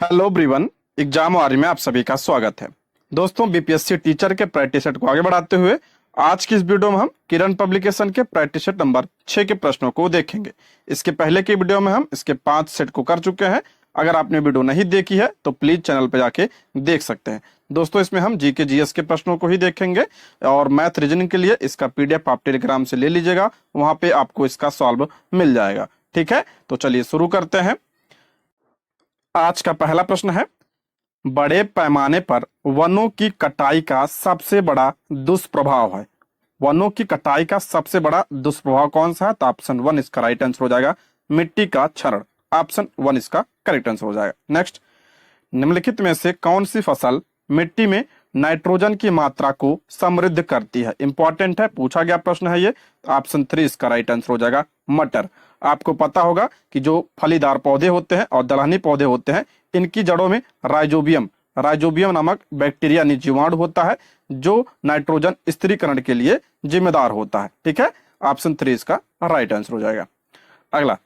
Hello everyone. Exam वारी में आप सभी का स्वागत है। दोस्तों, बीपीएससी टीचर के प्रैक्टिस सेट को आगे बढ़ाते हुए आज की इस वीडियो में हम किरण पब्लिकेशन के प्रैक्टिस सेट नंबर 6 के प्रश्नों को देखेंगे। इसके पहले की वीडियो में हम इसके 5 सेट को कर चुके हैं। अगर आपने वीडियो नहीं देखी है तो प्लीज चैनल पर जाके देख सकते हैं। दोस्तों, इसमें हम जीके जीएस के प्रश्नों को ही देखेंगे और मैथ रीजनिंग के लिए इसका पीडीएफ आप टेलीग्राम से ले लीजिएगा, वहां पे आपको इसका सॉल्व मिल जाएगा। ठीक है, तो चलिए शुरू करते हैं। आज का पहला प्रश्न है, बड़े पैमाने पर वनों की कटाई का सबसे बड़ा दुष्प्रभाव है। वनों की कटाई का सबसे बड़ा दुष्प्रभाव कौन सा है? तो ऑप्शन 1 इसका राइट आंसर हो जाएगा मिट्टी का क्षरण। ऑप्शन 1 इसका करेक्ट आंसर हो जाएगा। नेक्स्ट, निम्नलिखित में से कौन सी फसल मिट्टी में नाइट्रोजन की मात्रा को समृद्ध करती है? इंपॉर्टेंट है, पूछा गया प्रश्न है ये। ऑप्शन 3 इसका राइट आंसर हो जाएगा मटर। आपको पता होगा कि जो फलीदार पौधे होते हैं और दलहनी पौधे होते हैं, इनकी जड़ों में राइजोबियम नामक बैक्टीरिया यानी जीवाणु होता है, जो नाइट्रोजन स्थिरीकरण के लिए जिम्मेदार होता है। ठीक है, ऑप्शन 3 इसका राइट आंसर हो जाएगा। अगला,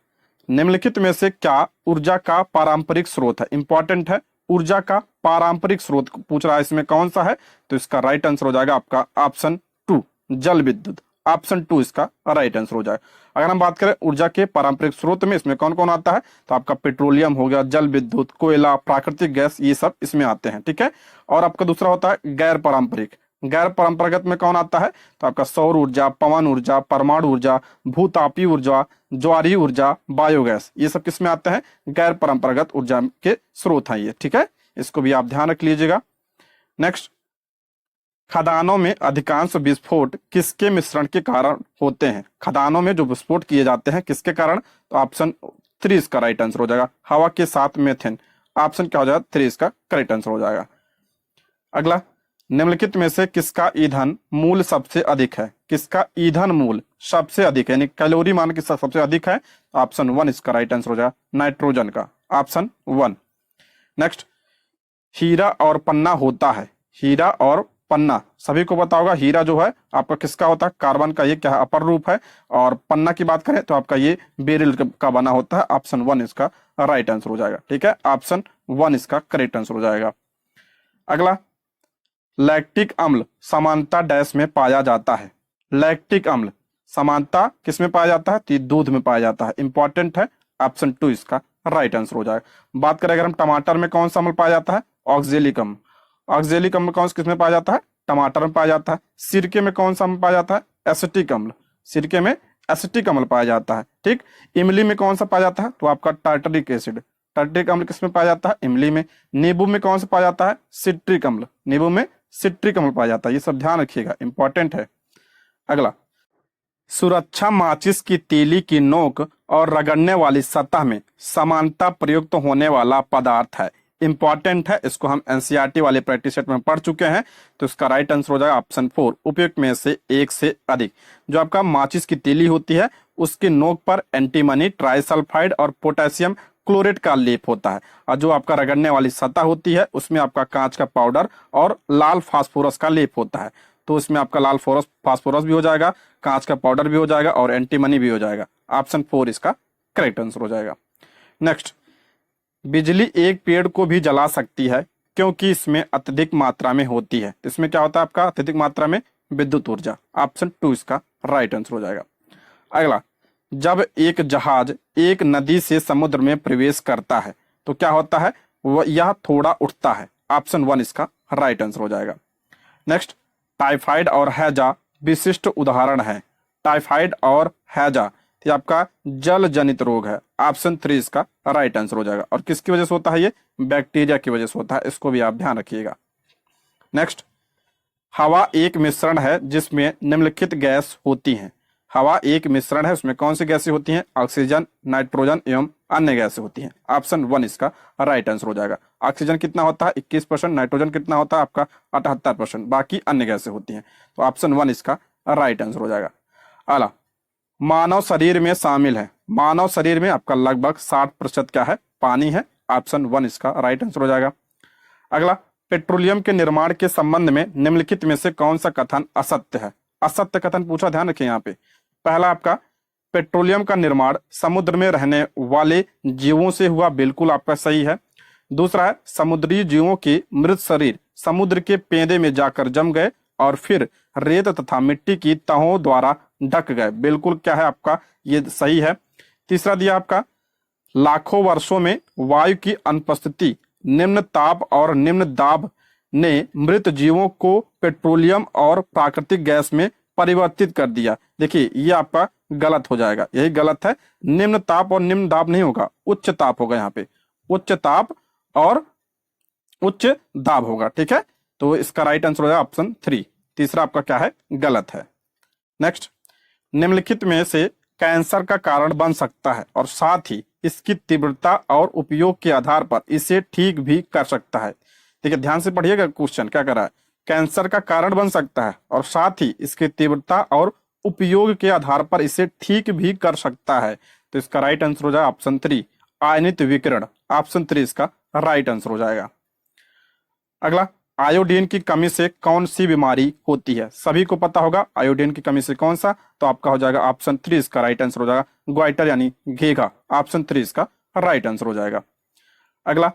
निम्नलिखित में से क्या ऊर्जा का पारंपरिक स्रोत है? इंपॉर्टेंट है, ऊर्जा का पारंपरिक स्रोत पूछ रहा है, इसमें कौन सा है? तो इसका राइट आंसर हो जाएगा आपका ऑप्शन 2 जल विद्युत। ऑप्शन 2 इसका राइट आंसर हो जाएगा। अगर हम बात करें ऊर्जा के पारंपरिक स्रोत में, इसमें कौन कौन आता है? तो आपका पेट्रोलियम हो गया, जल विद्युत, कोयला, प्राकृतिक गैस, ये सब इसमें आते हैं। ठीक है, और आपका दूसरा होता है गैर पारंपरिक। गैर परंपरागत में कौन आता है? तो आपका सौर ऊर्जा, पवन ऊर्जा, परमाणु ऊर्जा, भूतापीय ऊर्जा, ज्वारीय ऊर्जा, बायोगैस, ये सब किसमें आते हैं? गैर परंपरागत ऊर्जा के स्रोत हैं ये। ठीक है, इसको भी आप ध्यान रख लीजिएगा। नेक्स्ट, खदानों में अधिकांश विस्फोट किसके मिश्रण के कारण होते हैं? खदानों में जो विस्फोट किए जाते हैं किसके कारण? तो ऑप्शन 3 इसका राइट आंसर हो जाएगा हवा के साथ मीथेन। ऑप्शन क्या हो जाएगा? 3 इसका करेक्ट आंसर हो जाएगा। अगला, निम्नलिखित में से किसका ईंधन मूल्य सबसे अधिक है? किसका ईंधन मूल्य सबसे अधिक है, यानी कैलोरी मान के सबसे अधिक है? ऑप्शन 1 इसका राइट आंसर हो जाएगा नाइट्रोजन का। ऑप्शन 1। नेक्स्ट, हीरा और पन्ना होता है। हीरा और पन्ना सभी को पता होगा। हीरा जो है आपका किसका होता है? कार्बन का, ये क्या है? अपर रूप है। और पन्ना की बात करें तो आपका ये बेरिल का बना होता है। ऑप्शन 1 इसका राइट आंसर हो जाएगा। ठीक है, ऑप्शन 1 इसका करेक्ट आंसर हो जाएगा। अगला, लैक्टिक अम्ल समानता डैश में पाया जाता है। लैक्टिक अम्ल समानता किस में पाया जाता है? तो दूध में पाया जाता है। इंपॉर्टेंट है, ऑप्शन 2 इसका राइट आंसर हो जाएगा। बात करें अगर हम टमाटर में कौन सा अम्ल पाया जाता है? ऑक्जेलिक अम्ल। ऑक्जेलिक अम्ल कौन किस में पाया जाता है? टमाटर में पाया जाता है। सिरके में कौन सा अम्ल पाया जाता है? एसिटिक अम्ल। सिरके में एसिटिक अम्ल पाया जाता है। ठीक, इमली में कौन सा पाया जाता है? तो आपका टार्टरिक एसिड। टार्टरिक अम्ल किस में पाया जाता है? इमली में। नींबू में कौन सा पाया जाता है? सिट्रिक अम्ल। नींबू में सिट्रिक अम्ल पाया जाता है। ये सब ध्यान रखिएगा, इंपॉर्टेंट है। अगला, सुरक्षा माचिस की तीली की नोक और रगड़ने वाली सतह में समानता प्रयुक्त होने वाला पदार्थ है। इंपॉर्टेंट है, इसको हम एनसीईआरटी वाले प्रैक्टिस सेट में पढ़ चुके हैं। तो इसका राइट आंसर हो जाएगा ऑप्शन 4 उपयुक्त में से एक से अधिक। जो आपका माचिस की तीली होती है उसकी नोक पर एंटीमनी, ट्राइसल्फाइड और पोटेशियम क्लोरेट का लेप होता है। और जो आपका रगड़ने वाली सतह होती है उसमें आपका कांच का पाउडर और लाल फास्फोरस का लेप होता है। तो इसमें आपका लाल फास्फोरस भी हो जाएगा, कांच का पाउडर भी हो जाएगा और एंटीमनी भी हो जाएगा। ऑप्शन 4 इसका करेक्ट आंसर हो जाएगा। नेक्स्ट, बिजली एक पेड़ को भी जला सकती है क्योंकि इसमें अत्यधिक मात्रा में होती है। इसमें क्या होता है आपका? अत्यधिक मात्रा में विद्युत ऊर्जा। ऑप्शन 2 इसका राइट आंसर हो जाएगा। अगला, जब एक जहाज एक नदी से समुद्र में प्रवेश करता है तो क्या होता है? यह थोड़ा उठता है। ऑप्शन 1 इसका राइट आंसर हो जाएगा। नेक्स्ट, टाइफाइड और हैजा विशिष्ट उदाहरण है। टाइफाइड और हैजा ये आपका जल जनित रोग है। ऑप्शन 3 इसका राइट आंसर हो जाएगा। और किसकी वजह से होता है? ये बैक्टीरिया की वजह से होता है, इसको भी आप ध्यान रखिएगा। नेक्स्ट, हवा एक मिश्रण है जिसमें निम्नलिखित गैस होती हैं। हवा एक मिश्रण है, उसमें कौन सी गैसें होती हैं? ऑक्सीजन, नाइट्रोजन एवं अन्य गैसें होती हैं। ऑप्शन 1 इसका राइट आंसर हो जाएगा। ऑक्सीजन कितना होता है? 21%। नाइट्रोजन कितना होता है आपका? 78%। बाकी अन्य गैसें होती हैं। तो ऑप्शन 1 इसका राइट आंसर हो जाएगा। अगला, मानव शरीर में शामिल है। मानव शरीर में आपका लगभग 60% क्या है? पानी है। ऑप्शन 1 इसका राइट आंसर हो जाएगा। अगला, पेट्रोलियम के निर्माण के संबंध में निम्नलिखित में से कौन सा कथन असत्य है? असत्य कथन पूछा, ध्यान रखिए यहाँ पे। पहला आपका, पेट्रोलियम का निर्माण समुद्र में रहने वाले जीवों से हुआ, बिल्कुल आपका सही है। दूसरा है समुद्री जीवों के मृत शरीर समुद्र के पेंदे में जाकर जम गए और फिर रेत तथा मिट्टी की तहों द्वारा ढक गए। बिल्कुल क्या है आपका, ये सही है। तीसरा दिया आपका लाखों वर्षों में वायु की अनुपस्थिति, निम्न ताप और निम्न दाब ने मृत जीवों को पेट्रोलियम और प्राकृतिक गैस में परिवर्तित कर दिया। देखिए ये आपका गलत हो जाएगा, यही गलत है। निम्न ताप और निम्न दाब नहीं होगा, उच्च ताप होगा यहाँ पे, उच्च ताप और उच्च दाब होगा। ठीक है, तो इसका राइट आंसर हो जाएगा ऑप्शन 3। तीसरा आपका क्या है, गलत है। नेक्स्ट, निम्नलिखित में से कैंसर का कारण बन सकता है और साथ ही इसकी तीव्रता और उपयोग के आधार पर इसे ठीक भी कर सकता है। ठीक है, ध्यान से पढ़िएगा, क्वेश्चन क्या कर रहा है, कैंसर का कारण बन सकता है और साथ ही इसकी तीव्रता और उपयोग के आधार पर इसे ठीक भी कर सकता है। तो इसका राइट आंसर हो जाएगा ऑप्शन 3, आयनित विकिरण। ऑप्शन 3 इसका राइट आंसर हो जाएगा। अगला, आयोडीन की कमी से कौन सी बीमारी होती है? सभी को पता होगा आयोडीन की कमी से कौन सा, तो आपका हो जाएगा ऑप्शन 3 इसका राइट आंसर हो जाएगा ग्वाइटर यानी घेघा। ऑप्शन 3 इसका राइट आंसर हो जाएगा। अगला,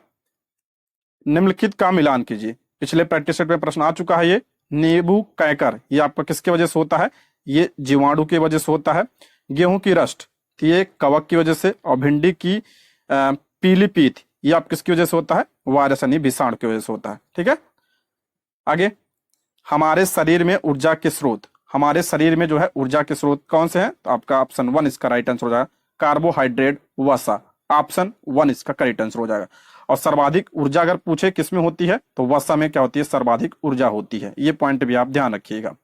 निम्नलिखित का मिलान कीजिए। पिछले प्रैक्टिस सेट में प्रश्न आ चुका है, ये नींबू कैकर ये आपका किसके वजह से होता है? ये जीवाणु की वजह से होता है। गेहूं की रस्ट ये कवक की वजह से, और भिंडी की पीली पीत ये आप किसकी वजह से होता है? वायरस यानी विषाणु की वजह से होता है। ठीक है, आगे, हमारे शरीर में ऊर्जा के स्रोत, हमारे शरीर में जो है ऊर्जा के स्रोत कौन से हैं? तो आपका ऑप्शन 1 इसका राइट आंसर हो जाएगा कार्बोहाइड्रेट, वसा। ऑप्शन 1 इसका करेक्ट आंसर हो जाएगा। और सर्वाधिक ऊर्जा अगर पूछे किस में होती है, तो वसा में क्या होती है? सर्वाधिक ऊर्जा होती है। ये पॉइंट भी आप ध्यान रखिएगा।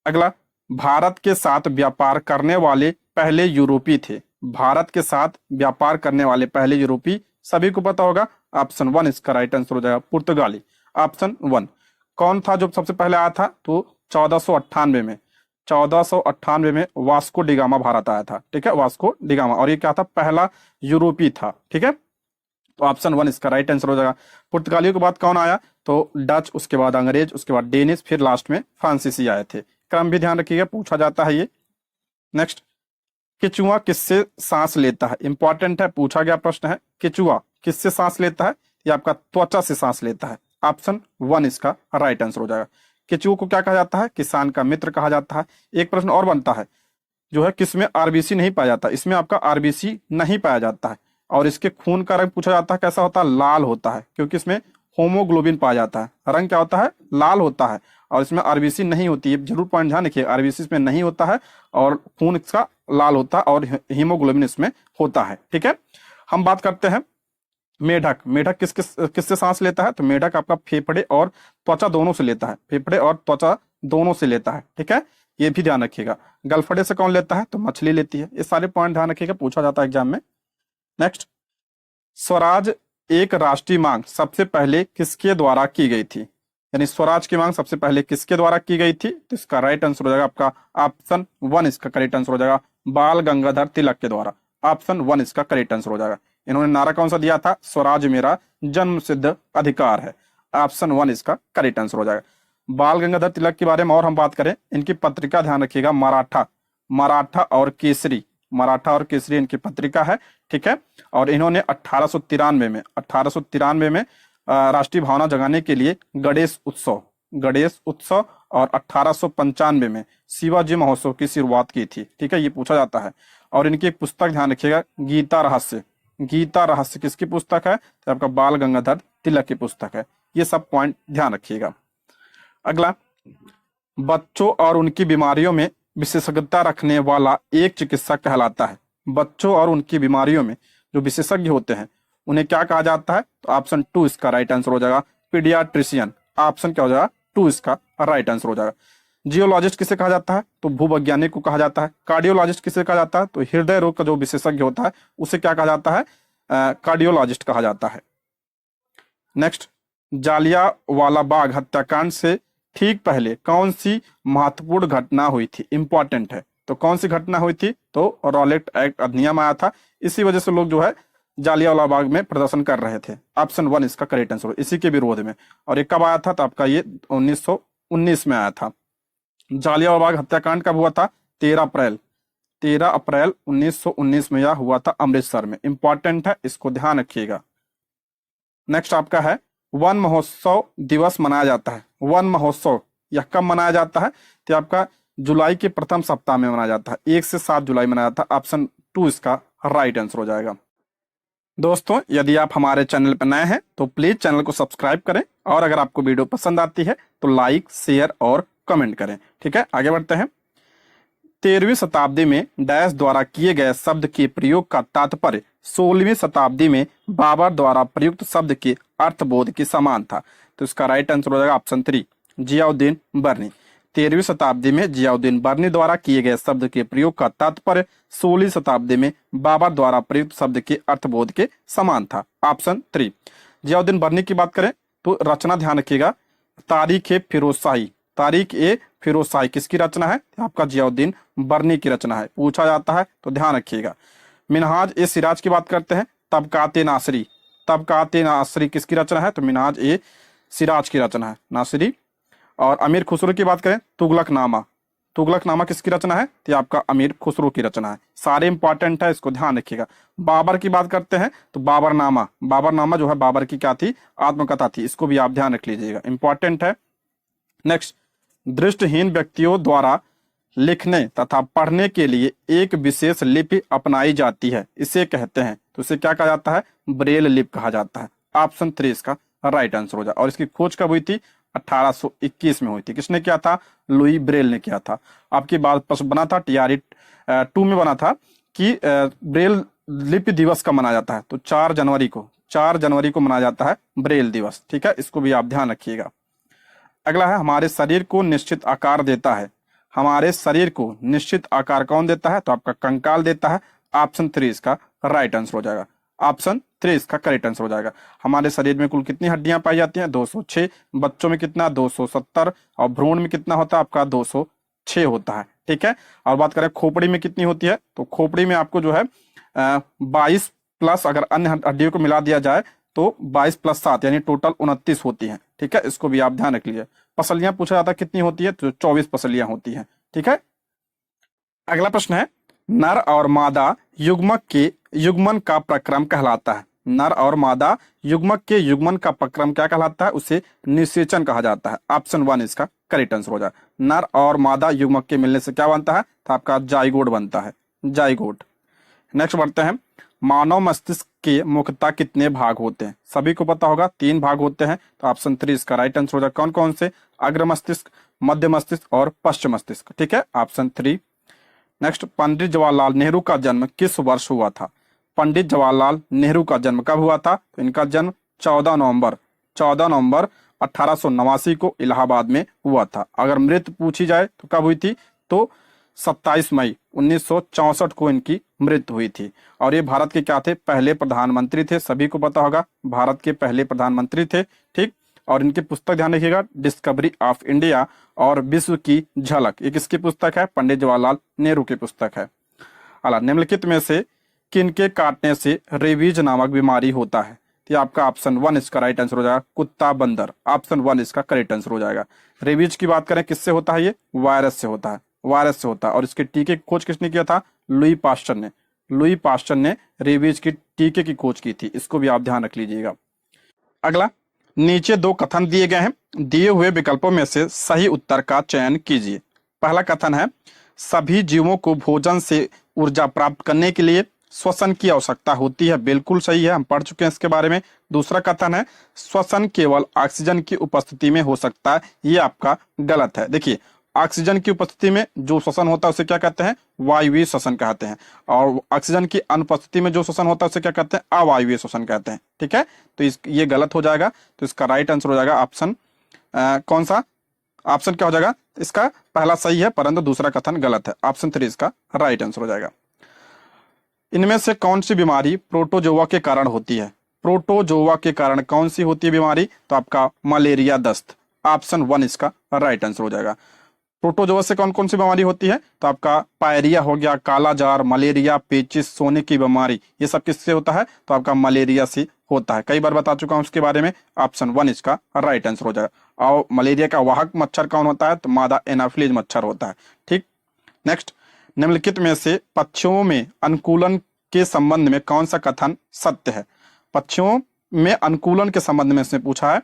अगला, भारत के साथ व्यापार करने वाले पहले यूरोपीय थे। भारत के साथ व्यापार करने वाले पहले यूरोपीय सभी को पता होगा। ऑप्शन 1 इसका राइट आंसर हो जाएगा पुर्तगाली। ऑप्शन 1 कौन था जो सबसे पहले आया था? तो 1498 में, 1498 में वास्को डिगामा भारत आया था। ठीक है, वास्को डिगामा, और ये क्या था? पहला यूरोपीय था। ठीक है, तो ऑप्शन 1 इसका राइट आंसर हो जाएगा। पुर्तगालियों के बाद कौन आया? तो डच, उसके बाद अंग्रेज, उसके बाद डेनिश, फिर लास्ट में फ्रांसीसी आए थे। क्रम भी ध्यान रखिएगा, पूछा जाता है ये। नेक्स्ट, केचुआ किससे सांस लेता है? इंपॉर्टेंट है, पूछा गया प्रश्न है। केचुआ किससे सांस लेता है? ये आपका त्वचा से सांस लेता है। ऑप्शन 1 इसका राइट आंसर हो जाएगा। केचुआ को क्या कहा जाता है? किसान का मित्र कहा जाता है। एक प्रश्न और बनता है, जो है किसमें आरबीसी नहीं पाया जाता? इसमें आपका आरबीसी नहीं पाया जाता है। और इसके खून का रंग पूछा जाता है, कैसा होता है? लाल होता है, क्योंकि इसमें होमोग्लोबिन पाया जाता है। रंग क्या होता है? लाल होता है। और इसमें आरबीसी नहीं होती है, जरूर पॉइंट ध्यान रखिए, आरबीसी इसमें नहीं होता है और खून इसका लाल होता है और हीमोग्लोबिन इसमें होता है। ठीक है, हम बात करते हैं मेढक। मेढक किससे सांस लेता है? तो मेढक आपका फेफड़े और त्वचा दोनों से लेता है, फेफड़े और त्वचा दोनों से लेता है। ठीक है, ये भी ध्यान रखिएगा। गलफड़े से कौन लेता है? तो मछली लेती है। ये सारे पॉइंट ध्यान रखिएगा, पूछा जाता है एग्जाम में। नेक्स्ट, स्वराज एक राष्ट्रीय मांग सबसे पहले किसके द्वारा की गई थी? यानी स्वराज की मांग सबसे पहले किसके द्वारा की गई थी? तो इसका राइट आंसर हो जाएगा आपका ऑप्शन 1 इसका करेक्ट आंसर हो जाएगा बाल गंगाधर तिलक के द्वारा। ऑप्शन 1 इसका करेक्ट आंसर हो जाएगा। इन्होंने नारा कौन सा दिया था? स्वराज मेरा जन्म सिद्ध अधिकार है। ऑप्शन 1 इसका करेक्ट आंसर हो जाएगा। बाल गंगाधर तिलक के बारे में और हम बात करें, इनकी पत्रिका ध्यान रखिएगा मराठा, मराठा और केसरी, मराठा और केसरी इनकी पत्रिका है। ठीक है, और इन्होंने 1893 में राष्ट्रीय भावना जगाने के लिए गणेश उत्सव और 1895 में शिवाजी महोत्सव की शुरुआत की थी। ठीक है, ये पूछा जाता है। और इनकी एक पुस्तक ध्यान रखिएगा, गीता रहस्य। गीता रहस्य किसकी पुस्तक है? तो आपका बाल गंगाधर तिलक की पुस्तक है। ये सब पॉइंट ध्यान रखिएगा। अगला, बच्चों और उनकी बीमारियों में विशेषज्ञता रखने वाला एक चिकित्सक कहलाता है। बच्चों और उनकी बीमारियों में जो विशेषज्ञ होते हैं उन्हें क्या कहा जाता है? तो ऑप्शन 2 इसका राइट आंसर हो जाएगा पीडियाट्रिशियन। ऑप्शन क्या हो जाएगा? 2 इसका राइट आंसर हो जाएगा। जियोलॉजिस्ट किसे कहा जाता है? तो भूवैज्ञानिक को कहा जाता है। कार्डियोलॉजिस्ट किसे कहा जाता है? तो हृदय रोग का जो विशेषज्ञ होता है उसे क्या कहा जाता है? कार्डियोलॉजिस्ट कहा जाता है। नेक्स्ट, जालियांवाला बाग हत्याकांड से ठीक पहले कौन सी महत्वपूर्ण घटना हुई थी? इंपॉर्टेंट है, तो कौन सी घटना हुई थी? तो रॉलेट एक्ट अधिनियम आया था, इसी वजह से लोग जो है जालियांवाला बाग में प्रदर्शन कर रहे थे। ऑप्शन 1 इसका करेक्ट आंसर, इसी के विरोध में। और ये कब आया था? तो आपका ये 1919 में आया था। जालियांवाला बाग हत्याकांड कब हुआ था? 13 अप्रैल 1919 में यह हुआ था अमृतसर में। इंपॉर्टेंट है, इसको ध्यान रखिएगा। नेक्स्ट आपका है वन महोत्सव दिवस मनाया जाता है। वन महोत्सव यह कब मनाया जाता है? तो आपका जुलाई के प्रथम सप्ताह में मनाया जाता है, 1 से 7 जुलाई मनाया जाता है। ऑप्शन 2 इसका राइट आंसर हो जाएगा। दोस्तों, यदि आप हमारे चैनल पर नए हैं तो प्लीज चैनल को सब्सक्राइब करें, और अगर आपको वीडियो पसंद आती है तो लाइक, शेयर और कमेंट करें। ठीक है, आगे बढ़ते हैं। 13वीं शताब्दी में डैश द्वारा किए गए शब्द के प्रयोग का तात्पर्य 16वीं शताब्दी में बाबर द्वारा प्रयुक्त शब्द के अर्थबोध के समान था। तो इसका राइट आंसर हो जाएगा ऑप्शन 3, जियाउद्दीन बर्नी। 13वीं शताब्दी में जियाउद्दीन बर्नी द्वारा किए गए शब्द के प्रयोग का तात्पर्य 16वीं शताब्दी में बाबर द्वारा प्रयुक्त शब्द के अर्थबोध के समान था। ऑप्शन 3। जियाउद्दीन बर्नी की बात करें तो रचना ध्यान रखिएगा, तारीख ए फिरोज शाही। तारीख ए फिरोज शाही किसकी रचना है? आपका जियाउद्दीन बर्नी की रचना है, पूछा जाता है तो ध्यान रखिएगा। मिनहाज ए सिराज की बात करते हैं, तबकाते नासरी। तबकाते नासरी किसकी रचना है? तो मिनहाज ए सिराज की रचना है, नासरी। और अमीर खुसरो की बात करें, तुगलकनामा। तुगलकनामा किसकी रचना है? तो आपका अमीर खुसरो की रचना है। सारे इंपॉर्टेंट है, इसको ध्यान रखिएगा। बाबर की बात करते हैं तो बाबरनामा। बाबरनामा जो है बाबर की क्या थी? आत्मकथा थी, इसको भी आप ध्यान रख लीजिएगा, इंपॉर्टेंट है। नेक्स्ट, दृष्टिहीन व्यक्तियों द्वारा लिखने तथा पढ़ने के लिए एक विशेष लिपि अपनाई जाती है, इसे कहते हैं, तो इसे क्या कहा जाता है? ब्रेल लिपि कहा जाता है। ऑप्शन 3 इसका राइट आंसर हो जाए। और इसकी खोज कब हुई थी? 1821 में हुई थी। किसने किया था? लुई ब्रेल ने किया था। आपकी बात प्रश्न बना था TRE 2 में बना था कि ब्रेल लिपि दिवस कब मनाया जाता है? तो 4 जनवरी को मनाया जाता है ब्रेल दिवस। ठीक है, इसको भी आप ध्यान रखिएगा। अगला है, हमारे शरीर को निश्चित आकार देता है। हमारे शरीर को निश्चित आकार कौन देता है? तो आपका कंकाल देता है। ऑप्शन 3 इसका राइट आंसर हो जाएगा। ऑप्शन 3 इसका करेक्ट आंसर हो जाएगा। हमारे शरीर में कुल कितनी हड्डियां पाई जाती हैं? 206। बच्चों में कितना? 270। और भ्रूण में कितना होता है? आपका 206 होता है। ठीक है, और बात करें खोपड़ी में कितनी होती है? तो खोपड़ी में आपको जो है 22 प्लस, अगर अन्य हड्डियों को मिला दिया जाए तो 22 + 7 यानी टोटल 29 होती हैं। ठीक है, इसको भी आप ध्यान रख लीजिए। पसलियां पूछा जाता है कितनी होती है? तो 24 पसलियां होती हैं। ठीक है, अगला प्रश्न है, नर और मादा युग्मक के युग्मन का प्रक्रम कहलाता है। नर और मादा युग्मक के युग्मन का प्रक्रम क्या कहलाता है? उसे निषेचन कहा जाता है। ऑप्शन 1 इसका करेक्ट आंसर हो जाए। नर और मादा युग्मक के मिलने से क्या बनता है? तो आपका जाइगोट बनता है, जाइगोट। नेक्स्ट बढ़ते हैं, मानव मस्तिष्क के मुख्यतः कितने भाग होते हैं? सभी को पता होगा 3 भाग होते हैं। तो ऑप्शन 3 इसका राइट आंसर हो जाए। कौन कौन से? अग्र मस्तिष्क, मध्य मस्तिष्क और पश्चिम मस्तिष्क। ठीक है, ऑप्शन 3। नेक्स्ट, पंडित जवाहरलाल नेहरू का जन्म किस वर्ष हुआ था? पंडित जवाहरलाल नेहरू का जन्म कब हुआ था? तो इनका जन्म 14 नवंबर 1889 को इलाहाबाद में हुआ था। अगर मृत्यु पूछी जाए तो कब हुई थी? तो 27 मई 1964 को इनकी मृत्यु हुई थी। और ये भारत के क्या थे? पहले प्रधानमंत्री थे। सभी को पता होगा भारत के पहले प्रधानमंत्री थे। ठीक, और इनकी पुस्तक ध्यान रखिएगा, डिस्कवरी ऑफ इंडिया और विश्व की झलक। ये किसकी पुस्तक है? पंडित जवाहरलाल नेहरू की पुस्तक है। अला, निम्नलिखित में से किनके काटने से रेबीज नामक बीमारी होता है? तो आपका ऑप्शन 1 इसका राइट आंसर हो जाएगा, कुत्ता बंदर। ऑप्शन 1 इसका करेक्ट आंसर हो जाएगा। रेबीज की बात करें किससे होता है? ये वायरस से होता है, वायरस से होता है। और इसके टीके की खोज किसने किया था? लुई पास्चर ने। लुई पास्चर ने रेबीज की टीके की खोज की थी, इसको भी आप ध्यान रख लीजिएगा। अगला, नीचे 2 कथन दिए गए हैं, दिए हुए विकल्पों में से सही उत्तर का चयन कीजिए। पहला कथन है, सभी जीवों को भोजन से ऊर्जा प्राप्त करने के लिए श्वसन की आवश्यकता होती है। बिल्कुल सही है, हम पढ़ चुके हैं इसके बारे में। दूसरा कथन है, श्वसन केवल ऑक्सीजन की उपस्थिति में हो सकता है। ये आपका गलत है। देखिए, ऑक्सीजन की उपस्थिति में जो श्वसन होता है उसे क्या कहते हैं? वायवीय श्वसन कहते हैं। और ऑक्सीजन की अनुपस्थिति में जो श्वसन होता है उसे क्या कहते हैं? अवायवीय श्वसन कहते हैं। ठीक है, तो ये गलत हो जाएगा। तो इसका राइट आंसर हो जाएगा ऑप्शन कौन सा? ऑप्शन क्या हो जाएगा? इसका पहला सही है परंतु दूसरा कथन गलत है। ऑप्शन 3 इसका राइट आंसर हो जाएगा। इनमें से कौन सी बीमारी प्रोटोजोआ के कारण होती है? प्रोटोजोआ के कारण कौन सी होती है बीमारी? तो आपका मलेरिया दस्त। ऑप्शन 1 इसका राइट आंसर हो जाएगा। प्रोटोजोआ से कौन कौन सी बीमारी होती है? तो आपका पायरिया हो गया, काला जार, मलेरिया, पेचिस, सोने की बीमारी, ये सब किससे होता है? तो आपका मलेरिया से होता है। कई बार बता चुका हूं उसके बारे में। ऑप्शन 1 इसका राइट आंसर हो जाएगा। और मलेरिया का वाहक मच्छर कौन होता है? तो मादा एनाफिलीज मच्छर होता है। ठीक, नेक्स्ट, निम्नलिखित में से पक्षियों में अनुकूलन के संबंध में कौन सा कथन सत्य है? पक्षियों में अनुकूलन के संबंध में इसने पूछा है।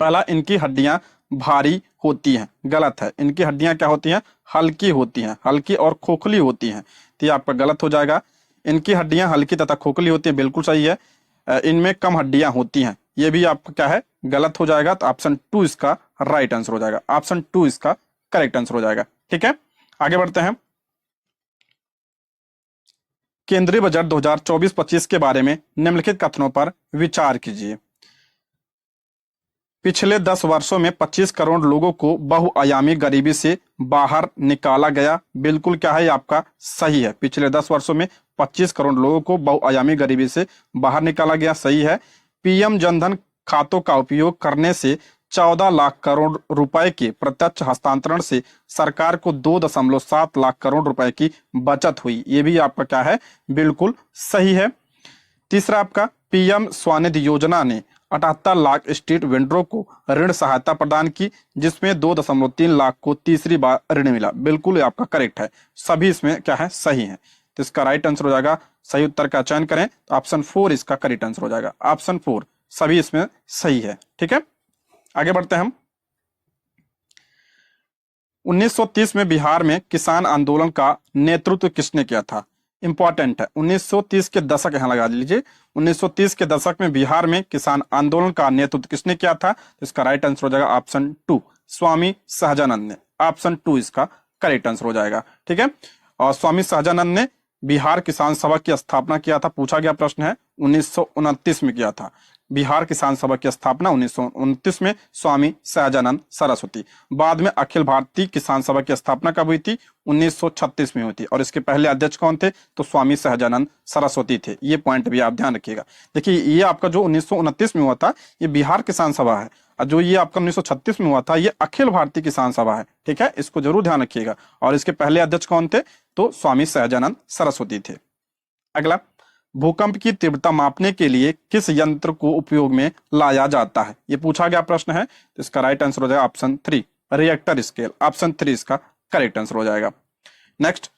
पहला, इनकी हड्डियां भारी होती हैं, गलत है। इनकी हड्डियां क्या होती हैं? हल्की होती हैं, हल्की और खोखली होती हैं, तो ये आपका गलत हो जाएगा। इनकी हड्डियां हल्की तथा खोखली होती हैं, बिल्कुल सही है। इनमें कम हड्डियां होती हैं, ये भी आपका क्या है? गलत हो जाएगा। तो ऑप्शन 2 इसका राइट आंसर हो जाएगा। ऑप्शन 2 इसका करेक्ट आंसर हो जाएगा। ठीक है, आगे बढ़ते हैं। केंद्रीय बजट 2024-25 के बारे में निम्नलिखित कथनों पर विचार कीजिए। पिछले 10 वर्षों में 25 करोड़ लोगों को बहुआयामी गरीबी से बाहर निकाला गया, बिल्कुल क्या है? आपका सही है। पिछले 10 वर्षों में 25 करोड़ लोगों को बहुआयामी गरीबी से बाहर निकाला गया, सही है। पीएम जनधन खातों का उपयोग करने से 14 लाख करोड़ रुपए के प्रत्यक्ष हस्तांतरण से सरकार को 2.7 लाख करोड़ रुपए की बचत हुई, ये भी आपका क्या है? बिल्कुल सही है। तीसरा आपका, पीएम स्वनिधि योजना ने 78 लाख स्ट्रीट वेंडरों को ऋण सहायता प्रदान की, जिसमें 2.3 लाख को तीसरी बार ऋण मिला, बिल्कुल आपका करेक्ट है। सभी इसमें क्या है? सही है। तो इसका राइट आंसर हो जाएगा, सही उत्तर का चयन करें तो ऑप्शन 4 इसका करेक्ट आंसर हो जाएगा। ऑप्शन 4 सभी इसमें सही है। ठीक है, आगे बढ़ते हैं हम। 1930 में बिहार में किसान आंदोलन का नेतृत्व किसने किया था? इंपॉर्टेंट है, 1930 के दशक यहां लगा लीजिए। 1930 के दशक में बिहार में किसान आंदोलन का नेतृत्व किसने किया था? तो इसका राइट आंसर हो जाएगा ऑप्शन 2, स्वामी सहजानंद ने। ऑप्शन 2 इसका करेक्ट आंसर हो जाएगा। ठीक है, और स्वामी सहजानंद ने बिहार किसान सभा की स्थापना किया था, पूछा गया प्रश्न है, 1929 में किया था। बिहार किसान सभा की स्थापना 1929 में स्वामी सहजानंद सरस्वती। बाद में अखिल भारतीय किसान सभा की स्थापना कब हुई थी? 1936 में हुई थी। और इसके पहले अध्यक्ष कौन थे? तो स्वामी सहजानंद सरस्वती थे। ये पॉइंट भी आप ध्यान रखिएगा। देखिए, ये आपका जो 1929 में हुआ था ये बिहार किसान सभा है, और जो ये आपका 1936 में हुआ था ये अखिल भारतीय किसान सभा है। ठीक है, इसको जरूर ध्यान रखिएगा। और इसके पहले अध्यक्ष कौन थे? तो स्वामी सहजानंद सरस्वती थे। अगला, भूकंप की तीव्रता मापने के लिए किस यंत्र को उपयोग में लाया जाता है? ये पूछा गया प्रश्न है, तो इसका राइट आंसर हो जाएगा ऑप्शन 3, रिएक्टर स्केल। ऑप्शन 3 इसका करेक्ट आंसर हो जाएगा। नेक्स्ट,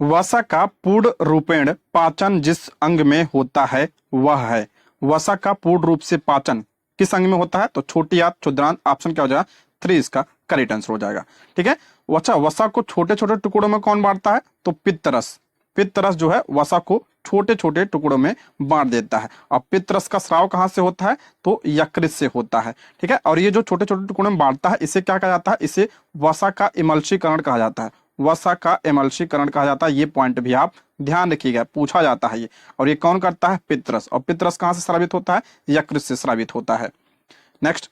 वसा का पूर्ण रूपेण पाचन जिस अंग में होता है वह है। वसा का पूर्ण रूप से पाचन किस अंग में होता है? तो छोटी आंत, क्षुद्रांत। ऑप्शन क्या हो जाएगा? 3 इसका करेक्ट आंसर हो जाएगा। ठीक है, वसा को छोटे छोटे टुकड़ों में कौन बांटता है? तो पित्तरस। पित्तरस जो है वसा को छोटे छोटे टुकड़ों में बांट देता है। और पित्तरस का स्राव कहां से होता है? तो यकृत से होता है। ठीक है, और ये जो छोटे छोटे टुकड़ों में बांटता है इसे क्या कहा जाता है? इसे वसा का इमल्शीकरण कहा जाता है। वसा का इमल्शीकरण कहा जाता है। ये पॉइंट भी आप ध्यान रखिएगा, पूछा जाता है ये। और ये कौन करता है? पित्तरस। और पित्तरस कहां से स्रावित होता है? यकृत से स्रावित होता है। नेक्स्ट,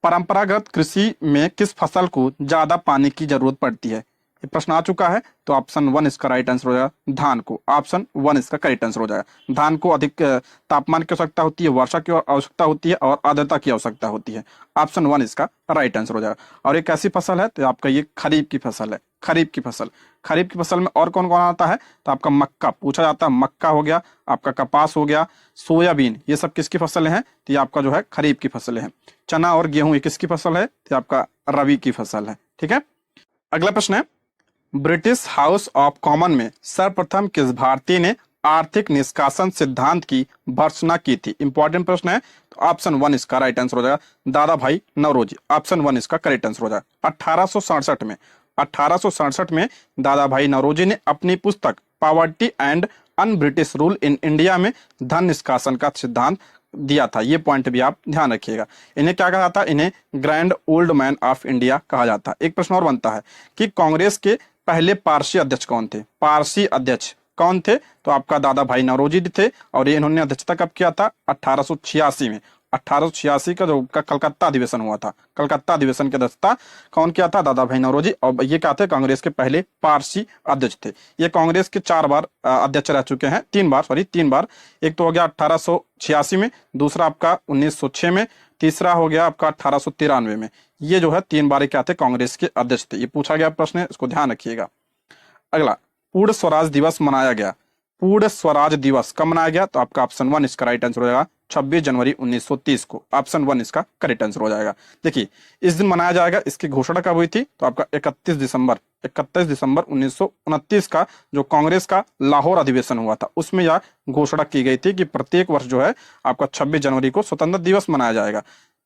परंपरागत कृषि में किस फसल को ज्यादा पानी की जरूरत पड़ती है? ये प्रश्न आ चुका है, तो ऑप्शन 1 इसका राइट आंसर हो जाएगा, धान को। ऑप्शन 1 इसका करेक्ट आंसर हो जाएगा। धान को अधिक तापमान की आवश्यकता होती है, वर्षा की आवश्यकता होती है और आर्द्रता की आवश्यकता होती है। ऑप्शन 1 इसका राइट आंसर हो जाएगा। और एक ऐसी फसल है, तो आपका ये खरीफ की फसल है। खरीफ की फसल, खरीफ की फसल में और कौन कौन आता है? तो आपका मक्का पूछा जाता है। मक्का हो गया, आपका कपास हो गया, सोयाबीन, ये सब किसकी फसलें हैं? तो ये आपका जो है खरीफ की फसलें हैं। चना और गेहूं ये किसकी फसल है? तो आपका रबी की फसल है। ठीक है, अगला प्रश्न है, ब्रिटिश हाउस ऑफ कॉमन में सर्वप्रथम किस भारतीय ने आर्थिक निष्कासन सिद्धांत की भर्त्सना की थी? इंपॉर्टेंट प्रश्न है, तो ऑप्शन 1 इसका राइट आंसर हो जाएगा, दादा भाई नौरोजी। ऑप्शन 1 इसका करेक्ट आंसर हो जाएगा। 1867 में दादा भाई नौरोजी ने अपनी पुस्तक poverty and un British rule in India में धन निष्कासन का सिद्धांत दिया था। ये पॉइंट भी आप ध्यान रखिएगा। इन्हें क्या कहा जाता है? इन्हें grand old man of India कहा जाता है। एक प्रश्न और बनता है कि कांग्रेस के पहले पारसी अध्यक्ष कौन थे? पारसी अध्यक्ष कौन थे? तो आपका दादा भाई नौरोजी थे। और ये इन्होंने अध्यक्षता कब किया था? 1886 में। 1886 का जो कलकत्ता अधिवेशन हुआ था, कलकत्ता अधिवेशन की अध्यक्षता कौन किया था? दादा भाई नौरोजी। और ये क्या थे? कांग्रेस के पहले पारसी अध्यक्ष थे। ये कांग्रेस के 4 बार अध्यक्ष रह चुके हैं, 3 बार। एक तो हो गया 1886 में, दूसरा आपका 1906 में, तीसरा हो गया आपका 1893 में। ये जो है 3 बार क्या थे? कांग्रेस के अध्यक्ष थे। ये पूछा गया प्रश्न है, इसको ध्यान रखिएगा। अगला, पूर्ण स्वराज दिवस मनाया गया। पूर्ण स्वराज दिवस कब मनाया गया? तो आपका ऑप्शन 1 इसका राइट आंसर हो जाएगा, 26 जनवरी 1930 को। ऑप्शन 1 इसका करेक्ट आंसर हो जाएगा। देखिए इस दिन मनाया जाएगा, इसकी घोषणा कब हुई थी? तो आपका 31 दिसंबर 1929 का जो कांग्रेस का लाहौर अधिवेशन हुआ था उसमें यह घोषणा की गई थी कि प्रत्येक वर्ष जो है आपका 26 जनवरी को स्वतंत्र दिवस मनाया जाएगा।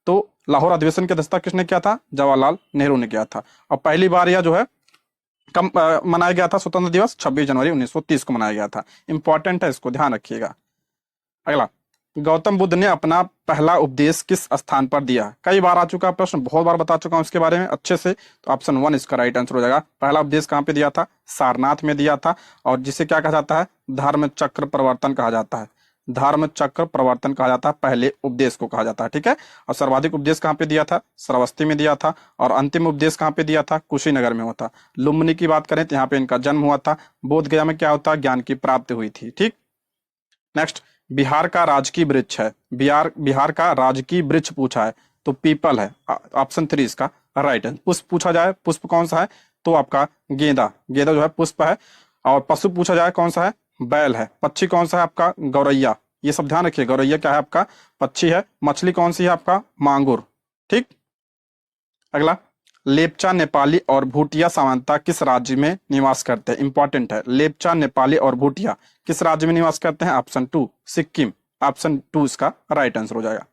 तो लाहौर अधिवेशन की अध्यक्षता किसने किया था? जवाहरलाल नेहरू ने किया था। और पहली बार यह जो है कब मनाया गया था स्वतंत्र दिवस? 26 जनवरी 1930 को मनाया गया था। इंपॉर्टेंट है, इसको ध्यान रखिएगा। अगला, गौतम बुद्ध ने अपना पहला उपदेश किस स्थान पर दिया? कई बार आ चुका प्रश्न, बहुत बार बता चुका हूं इसके बारे में अच्छे से। तो ऑप्शन 1 इसका राइट आंसर हो जाएगा। पहला उपदेश कहां पे दिया था? सारनाथ में दिया था, और जिसे क्या कहा जाता है? धर्म चक्र प्रवर्तन कहा जाता है। धर्म चक्र प्रवर्तन कहा जाता है, पहले उपदेश को कहा जाता है, ठीक है। और सर्वाधिक उपदेश कहां पे दिया था? श्रावस्ती में दिया था। और अंतिम उपदेश कहां पे दिया था? कुशीनगर में हुआ था। लुम्बिनी की बात करें तो यहाँ पे इनका जन्म हुआ था। बोध गया में क्या होता है? ज्ञान की प्राप्ति हुई थी, ठीक। नेक्स्ट, बिहार का राजकीय वृक्ष है, बिहार का राजकीय वृक्ष पूछा है तो पीपल है। ऑप्शन 3 इसका राइट है। पुष्प पूछा जाए, पुष्प कौन सा है? तो आपका गेंदा, गेंदा जो है पुष्प है। और पशु पूछा जाए कौन सा है? बैल है। पक्षी कौन सा है? आपका गौरैया। ये सब ध्यान रखिए, गौरैया क्या है? आपका पक्षी है। मछली कौन सी है? आपका मांगुर, ठीक। अगला, लेपचा, नेपाली और भूटिया सामान्यतः किस राज्य में निवास करते हैं? इंपॉर्टेंट है। लेपचा, नेपाली और भूटिया किस राज्य में निवास करते हैं? ऑप्शन 2 सिक्किम। ऑप्शन 2 इसका राइट आंसर हो जाएगा।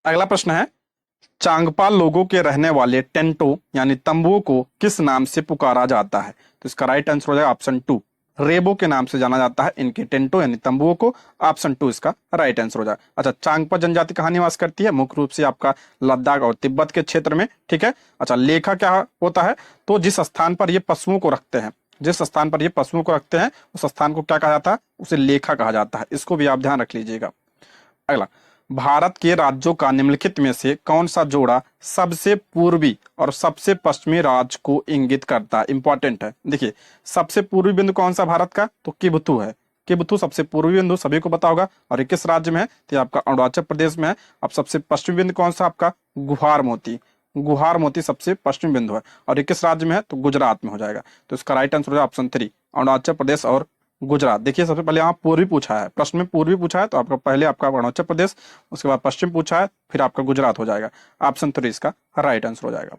अगला प्रश्न है, चांगपा लोगों के रहने वाले टेंटो यानी तंबुओं को किस नाम से पुकारा जाता है? तो इसका राइट आंसर हो जाएगा ऑप्शन 2 रेबो के नाम से जाना जाता है इनके टेंटो यानी तंबुओं को। ऑप्शन 2 इसका राइट आंसर हो जाएगा। अच्छा, चांगपा जनजाति कहाँ निवास करती है? मुख्य रूप से आपका लद्दाख और तिब्बत के क्षेत्र में, ठीक है। अच्छा, लेखा क्या होता है? तो जिस स्थान पर ये पशुओं को रखते हैं, जिस स्थान पर ये पशुओं को रखते हैं उस स्थान को क्या कहा जाता है? उसे लेखा कहा जाता है। इसको भी आप ध्यान रख लीजिएगा। अगला, भारत के राज्यों का निम्नलिखित में से कौन सा जोड़ा सबसे पूर्वी और सबसे पश्चिमी राज्य को इंगित करता है? इंपॉर्टेंट है। देखिए, सबसे पूर्वी बिंदु कौन सा भारत का? तो किबुथु है। किबुथु सबसे पूर्वी बिंदु सभी को पता होगा। और ये किस राज्य में है? तो आपका अरुणाचल प्रदेश में है। अब सबसे पश्चिमी बिंदु कौन सा? आपका गुहार मोती। गुहार मोती सबसे पश्चिमी बिंदु है। और ये किस राज्य में है? तो गुजरात में हो जाएगा। तो इसका राइट आंसर हो जाएगा ऑप्शन 3 अरुणाचल प्रदेश और गुजरात। देखिए, सबसे पहले यहाँ पूर्वी पूछा है, प्रश्न में पूर्वी पूछा है तो आपका पहले आपका अरुणाचल प्रदेश, उसके बाद पश्चिम पूछा है, फिर आपका गुजरात हो जाएगा। ऑप्शन 3 इसका राइट आंसर हो जाएगा।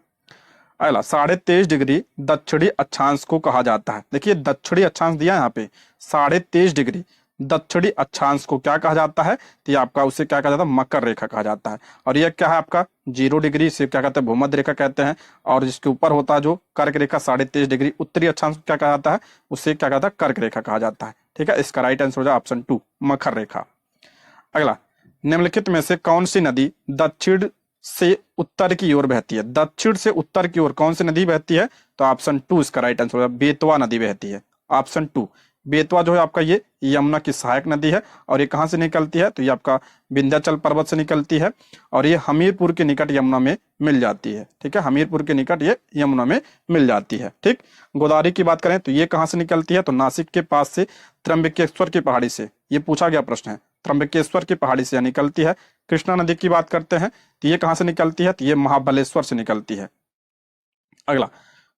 अगला, 23.5 डिग्री दक्षिणी अक्षांश को कहा जाता है। देखिए, दक्षिणी अक्षांश दिया है यहाँ पे 23.5 डिग्री दक्षिणी अक्षांश को क्या कहा जाता है? तो ये आपका उसे क्या कहा जाता है? मकर रेखा कहा जाता है। और यह क्या है? आपका 0 डिग्री से क्या कहते हैं? भूमध्य रेखा कहते हैं। और जिसके ऊपर होता है जो कर्क रेखा 23.5 डिग्री उत्तरी अक्षांश को क्या कहा जाता है? उसे क्या कहता है? कर्क रेखा कहा जाता है, ठीक है। इसका राइट आंसर हो जाए ऑप्शन 2 मकर रेखा। अगला, निम्नलिखित में से कौन सी नदी दक्षिण से उत्तर की ओर बहती है? दक्षिण से उत्तर की ओर कौन सी नदी बहती है? तो ऑप्शन 2 इसका राइट आंसर हो जाएगा। बेतवा नदी बहती है। ऑप्शन 2 बेतवा जो है आपका ये यमुना की सहायक नदी है। और ये कहाँ से निकलती है? तो ये आपका विंध्याचल पर्वत से निकलती है। और ये हमीरपुर के निकट यमुना में मिल जाती है, ठीक है। हमीरपुर के निकट ये यमुना में मिल जाती है, ठीक। गोदावरी की बात करें तो ये कहाँ से निकलती है? तो नासिक के पास से त्र्यंबकेश्वर की पहाड़ी से। ये पूछा गया प्रश्न है, त्र्यंबकेश्वर की पहाड़ी से निकलती है। कृष्णा नदी की बात करते हैं तो ये कहाँ से निकलती है? तो ये महाबलेश्वर से निकलती है। अगला,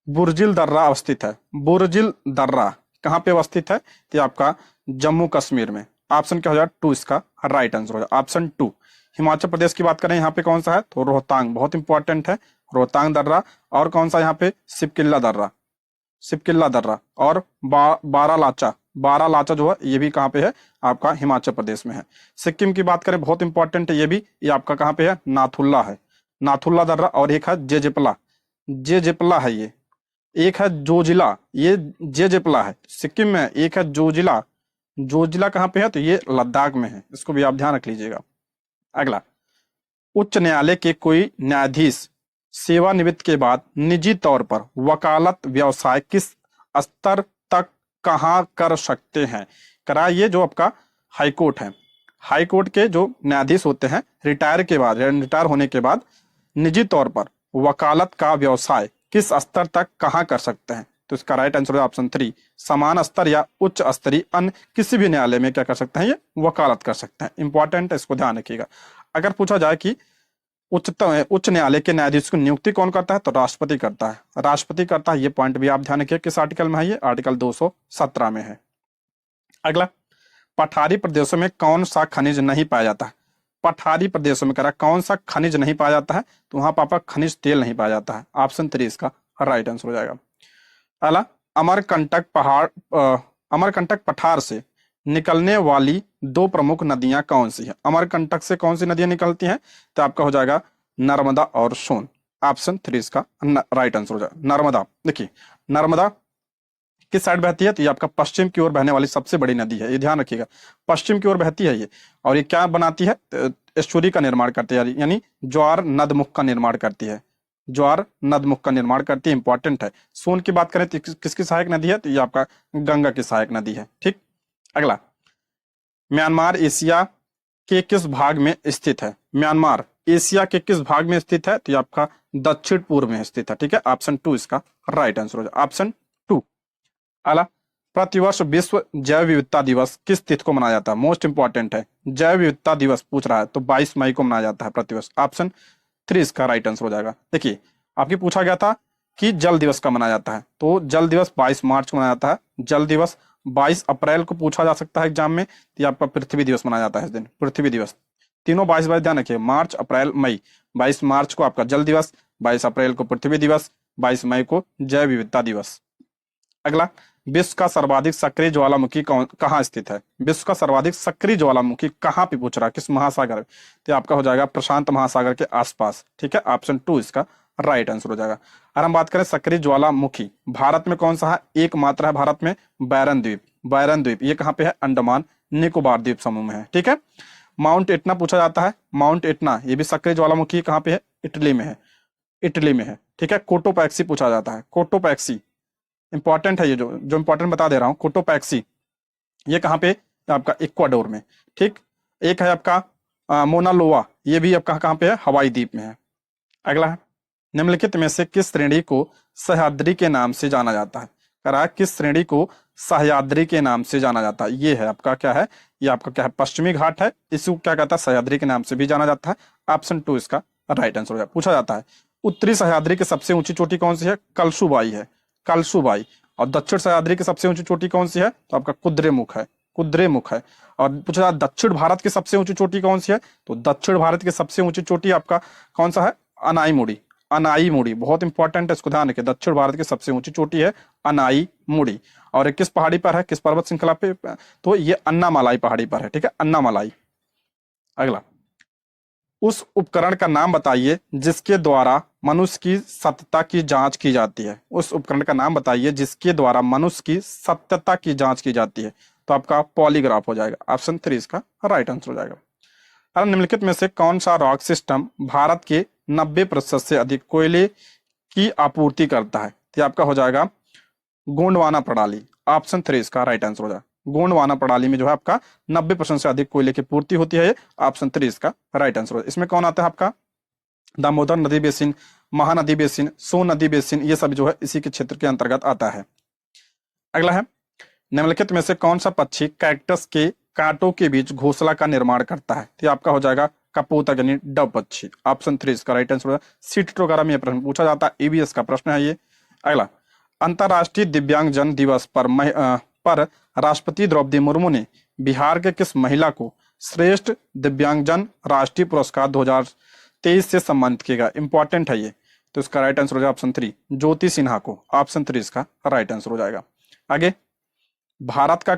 बुर्जिल दर्रा अवस्थित है। बुर्जिल दर्रा कहाँ पे अवस्थित है? तो आपका जम्मू कश्मीर में। ऑप्शन क्या हो जाएगा? 2 इसका राइट आंसर हो जाएगा। ऑप्शन 2। हिमाचल प्रदेश की बात करें यहाँ पे कौन सा है? तो रोहतांग, बहुत इंपॉर्टेंट है रोहतांग दर्रा। और कौन सा यहाँ पे? सिपकिल्ला दर्रा, सिपकिल्ला दर्रा। और बारालाचा, बारालाचा जो है ये भी कहाँ पे है? आपका हिमाचल प्रदेश में है। सिक्किम की बात करें, बहुत इंपॉर्टेंट है ये भी, ये आपका कहाँ पे है? नाथुल्ला है, नाथुल्ला दर्रा। और एक है जेजेपला, जेजेपला है ये। एक है जोजिला, ये जेजेपला है सिक्किम में। एक है जोजिला, जोजिला कहाँ पे है? तो ये लद्दाख में है। इसको भी आप ध्यान रख लीजिएगा। अगला, उच्च न्यायालय के कोई न्यायाधीश सेवानिवृत्त के बाद निजी तौर पर वकालत व्यवसाय किस स्तर तक कहाँ कर सकते हैं? ये जो आपका हाईकोर्ट है, हाईकोर्ट के जो न्यायाधीश होते हैं रिटायर के बाद, रिटायर होने के बाद निजी तौर पर वकालत का व्यवसाय किस स्तर तक कहाँ कर सकते हैं? तो इसका राइट आंसर है ऑप्शन 3 समान स्तर या उच्च स्तरीय अन्य किसी भी न्यायालय में क्या कर सकते हैं? ये वकालत कर सकते हैं। इंपॉर्टेंट है, इसको ध्यान रखिएगा। अगर पूछा जाए कि उच्च न्यायालय के न्यायाधीश की नियुक्ति कौन करता है? तो राष्ट्रपति करता है, राष्ट्रपति करता है। ये पॉइंट भी आप ध्यान रखिए किस आर्टिकल में है? ये आर्टिकल 217 में है। अगला, पठारी प्रदेशों में कौन सा खनिज नहीं पाया जाता है? पठारी प्रदेशों में कह रहा है कौन सा खनिज नहीं पाया जाता है, तो वहां पर आपका खनिज तेल नहीं पाया जाता है। ऑप्शन 3 इसका राइट आंसर हो जाएगा। अगला, अमरकंटक पहाड़ अमरकंटक पठार से निकलने वाली दो प्रमुख नदियां कौन सी है? अमरकंटक से कौन सी नदियां निकलती हैं? तो आपका हो जाएगा नर्मदा और सोन। ऑप्शन 3 इसका राइट आंसर हो जाएगा। नर्मदा, देखिए नर्मदा किस साइड बहती है? तो ये आपका पश्चिम की ओर बहने वाली सबसे बड़ी नदी है, ये ध्यान रखिएगा, पश्चिम की ओर बहती है ये। और ये क्या बनाती है? एस्चुरी का निर्माण करती है, यानी ज्वार नदमुख का निर्माण करती है, ज्वार नदमुख का निर्माण करती है, इंपॉर्टेंट है। सोन की बात करें तो किसकी सहायक नदी है? तो ये आपका गंगा की सहायक नदी है। ठीक, अगला, म्यांमार एशिया के किस भाग में स्थित है? म्यांमार एशिया के किस भाग में स्थित है? तो ये आपका दक्षिण पूर्व में स्थित है। ठीक है, ऑप्शन 2 इसका राइट आंसर हो जाएगा, ऑप्शन 2। अगला, प्रतिवर्ष विश्व जैव विविधता दिवस किस तिथि को मनाया जाता है? मोस्ट इंपॉर्टेंट है, जैव विविधता दिवस पूछ रहा है तो 22 मई को मनाया जाता है प्रतिवर्ष। ऑप्शन 3 इसका राइट आंसर हो जाएगा। देखिए आपकी पूछा गया था कि जल दिवस कब मनाया जाता है, तो जल दिवस 22 मार्च को मनाया जाता है। जल दिवस 22 अप्रैल को पूछा जा सकता है एग्जाम में, तो ये आपका पृथ्वी दिवस मनाया जाता है इस दिन, पृथ्वी दिवस। तीनों 22 ध्यान रखिए, मार्च अप्रैल मई। 22 मार्च को आपका जल दिवस, 22 अप्रैल को पृथ्वी दिवस, 22 मई को जैव विविधता दिवस। अगला, विश्व का सर्वाधिक सक्रिय ज्वालामुखी कहाँ स्थित है? विश्व का सर्वाधिक सक्रिय ज्वालामुखी कहाँ पे पूछ रहा है, किस महासागर? तो आपका हो जाएगा प्रशांत महासागर के आसपास। ठीक है, ऑप्शन 2 इसका राइट आंसर हो जाएगा। अगर हम बात करें सक्रिय ज्वालामुखी भारत में कौन सा है? एकमात्र है भारत में, बैरन द्वीप। बैरन द्वीप ये कहाँ पे है? अंडमान निकोबार द्वीप समूह में है। ठीक है, माउंट एटना पूछा जाता है, माउंट एटना ये भी सक्रिय ज्वालामुखी कहाँ पे है? इटली में है, इटली में है। ठीक है, कोटोपैक्सी पूछा जाता है, कोटोपैक्सी इंपॉर्टेंट है, ये जो इंपॉर्टेंट बता दे रहा हूं, कोटोपैक्सी ये कहाँ पे? आपका इक्वाडोर में। ठीक, एक है आपका मोना लोआ, ये भी आपका कहाँ पे है? हवाई द्वीप में है। अगला है, निम्नलिखित में से किस श्रेणी को सह्याद्री के नाम से जाना जाता है? कह रहा है किस श्रेणी को सह्याद्री के नाम से जाना जाता है? ये है आपका क्या है? ये आपका क्या है? पश्चिमी घाट है, इसको क्या कहता है? सह्याद्री के नाम से भी जाना जाता है। ऑप्शन 2 इसका राइट आंसर हो जाए। पूछा जाता है उत्तरी सह्याद्री की सबसे ऊंची चोटी कौन सी है? कलसुबाई है, कलसुबाई। और दक्षिण सह्याद्री की सबसे ऊंची चोटी कौन सी है? तो आपका कुद्रेमुख है, कुद्रेमुख है। और पूछा जाता दक्षिण भारत की सबसे ऊंची चोटी कौन सी है? तो दक्षिण भारत की सबसे ऊंची चोटी आपका कौन सा है? अनाईमुड़ी, अनाईमुड़ी बहुत इंपॉर्टेंट है, इसको ध्यान रखिए। दक्षिण भारत की सबसे ऊंची चोटी है अनाईमुड़ी। और किस पहाड़ी पर है, किस पर्वत श्रृंखला पे? तो ये अन्नामलाई पहाड़ी पर है। ठीक है, अन्नामलाई। अगला, उस उपकरण का नाम बताइए जिसके द्वारा मनुष्य की सत्यता की जांच की जाती है। उस उपकरण का नाम बताइए जिसके द्वारा मनुष्य की सत्यता की जांच की जाती है। तो आपका पॉलीग्राफ हो जाएगा। ऑप्शन 3 इसका राइट आंसर हो जाएगा। अब निम्नलिखित में से कौन सा रॉक सिस्टम भारत के 90% से अधिक कोयले की आपूर्ति करता है? तो आपका हो जाएगा गोंडवाना प्रणाली। ऑप्शन 3 इसका राइट आंसर हो जाएगा। गोंडवाना प्रणाली में जो है आपका 90% से अधिक कोयले की पूर्ति होती है। ऑप्शन 3 इसका राइट आंसर हो जाएगा। इसमें कौन आता है आपका? दामोदर नदी बेसिन, महानदी बेसिन, सोन नदी बेसिन, ये सब जो है इसी के क्षेत्र के अंतर्गत आता है। अगला है, निम्नलिखित में से कौन सा पक्षी कैक्टस के कांटों के बीच घोंसला का निर्माण करता है? तो आपका हो जाएगा कपोतक यानी डव पक्षी। ऑप्शन 3 इसका राइट आंसर होगा। सीट वगैरह में प्रश्न पूछा जाता है, ईवीएस का प्रश्न है ये। अगला, अंतर्राष्ट्रीय दिव्यांगजन दिवस पर राष्ट्रपति द्रौपदी मुर्मू ने बिहार के किस महिला को श्रेष्ठ दिव्यांगजन राष्ट्रीय पुरस्कार 2023 से सम्मानित किया? इंपॉर्टेंट है ये, तो इसका राइट आंसर हो जाएगा ऑप्शन 3 ज्योति सिन्हा को। ऑप्शन 3 इसका राइट आंसर हो जाएगा। आगे, भारत का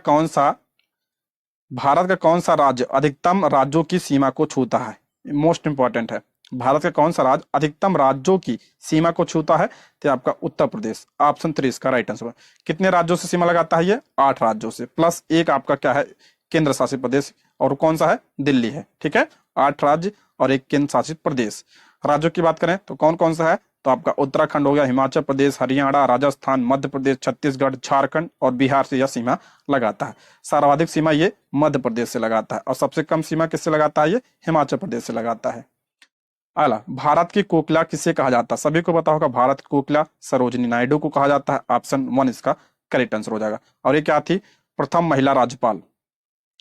कौन सा राज्य अधिकतम राज्यों की सीमा को छूता है? मोस्ट इंपॉर्टेंट है, भारत का कौन सा राज्य अधिकतम राज्यों की सीमा को छूता है? तो आपका उत्तर प्रदेश। ऑप्शन 3 इसका राइट आंसर है। कितने राज्यों से सीमा लगाता है ये? 8 राज्यों से, प्लस एक आपका क्या है? केंद्र शासित प्रदेश। और कौन सा है? दिल्ली है। ठीक है, 8 राज्य और एक केंद्र शासित प्रदेश। राज्यों की बात करें तो कौन कौन सा है? तो आपका उत्तराखंड हो गया, हिमाचल प्रदेश, हरियाणा, राजस्थान, मध्य प्रदेश, छत्तीसगढ़, झारखंड और बिहार से यह सीमा लगाता है। सर्वाधिक सीमा ये मध्य प्रदेश से लगाता है और सबसे कम सीमा किससे लगाता है? ये हिमाचल प्रदेश से लगाता है। अगला, भारत की कोकिला किसे कहा जाता है? सभी को पता होगा, भारत की कोकिला सरोजिनी नायडू को कहा जाता है। ऑप्शन 1 इसका करेक्ट आंसर हो जाएगा। और ये क्या थी? प्रथम महिला राज्यपाल।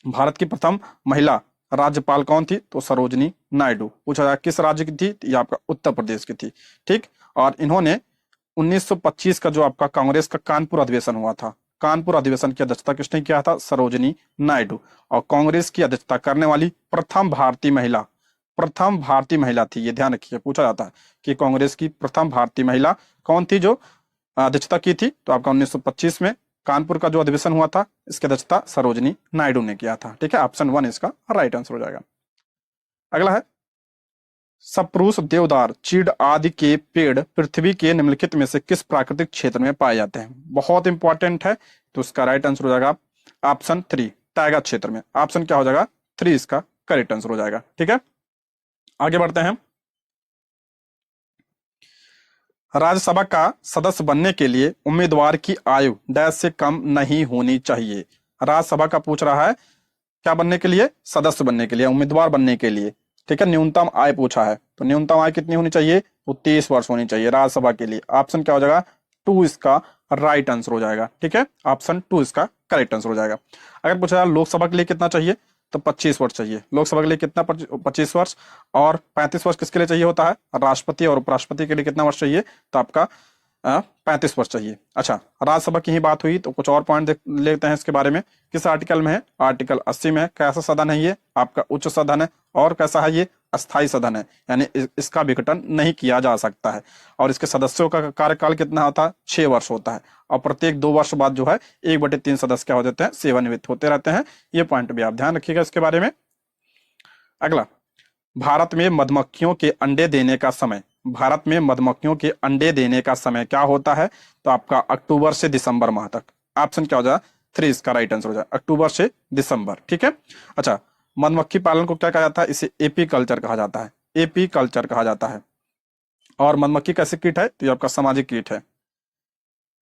भारत की प्रथम महिला राज्यपाल कौन थी? तो सरोजिनी नायडू। पूछा जाए किस राज्य की थी? ये आपका उत्तर प्रदेश की थी। ठीक, और इन्होंने 1925 का जो आपका कांग्रेस का कानपुर अधिवेशन हुआ था, कानपुर अधिवेशन की अध्यक्षता किसने किया था? सरोजिनी नायडू। और कांग्रेस की अध्यक्षता करने वाली प्रथम भारतीय महिला प्रथम भारतीय महिला थी? ये ध्यान रखिए, पूछा जाता है कि कांग्रेस की प्रथम भारतीय महिला कौन थी जो अध्यक्षता की थी? तो आपका 1925 में कानपुर का जो अधिवेशन हुआ था, इसकी अध्यक्षता सरोजिनी नायडू ने किया था। ठीक है, ऑप्शन 1 इसका राइट आंसर हो जाएगा। अगला है, सप्रूस, देवदार, चीड़ आदि के पेड़ पृथ्वी के निम्नलिखित में से किस प्राकृतिक क्षेत्र में पाए जाते हैं? बहुत इंपॉर्टेंट है, तो इसका राइट आंसर हो जाएगा ऑप्शन 3, टाइगर क्षेत्र में। ऑप्शन क्या हो जाएगा? 3 इसका करेक्ट आंसर हो जाएगा। ठीक है, आगे बढ़ते हैं। राज्यसभा का सदस्य बनने के लिए उम्मीदवार की आयु डैश से कम नहीं होनी चाहिए। राज्यसभा का पूछ रहा है, क्या बनने के लिए? सदस्य बनने के लिए, उम्मीदवार बनने के लिए। ठीक है, न्यूनतम आय पूछा है, तो न्यूनतम आय कितनी होनी चाहिए? वो 30 वर्ष होनी चाहिए राज्यसभा के लिए। ऑप्शन क्या हो जाएगा? 2 इसका राइट आंसर हो जाएगा। ठीक है, ऑप्शन 2 इसका करेक्ट आंसर हो जाएगा। अगर पूछा जाए लोकसभा के लिए कितना चाहिए, तो 25 वर्ष चाहिए। लोकसभा के लिए कितना? 25 वर्ष। और 35 वर्ष किसके लिए चाहिए होता है? राष्ट्रपति और उपराष्ट्रपति के लिए कितना वर्ष चाहिए? तो आपका 35 वर्ष चाहिए। अच्छा, राज्यसभा की ही बात हुई तो कुछ और पॉइंट देख लेते हैं इसके बारे में। किस आर्टिकल में है? आर्टिकल 80 में है। कैसा सदन है ये? आपका उच्च सदन है। और कैसा है ये? अस्थाई सदन है, यानी इसका विघटन नहीं किया जा सकता है। और इसके सदस्यों का कार्यकाल कितना होता है? 6 वर्ष होता है। और प्रत्येक 2 वर्ष बाद जो है 1/3 सदस्य क्या हो जाते हैं? सेवानिवृत्त होते रहते हैं। ये पॉइंट भी आप ध्यान रखिएगा इसके बारे में। अगला, भारत में मधुमक्खियों के अंडे देने का समय, भारत में मधुमक्खियों के अंडे देने का समय क्या होता है? तो आपका अक्टूबर से दिसंबर माह तक। ऑप्शन क्या हो जाए? 3 इसका राइट आंसर हो जाए, अक्टूबर से दिसंबर। ठीक है, अच्छा, मधुमक्खी पालन को क्या कहा जाता है? इसे एपी कल्चर कहा जाता है, एपी कल्चर कहा जाता है। और मधुमक्खी कैसे कीट है? तो ये आपका सामाजिक कीट है।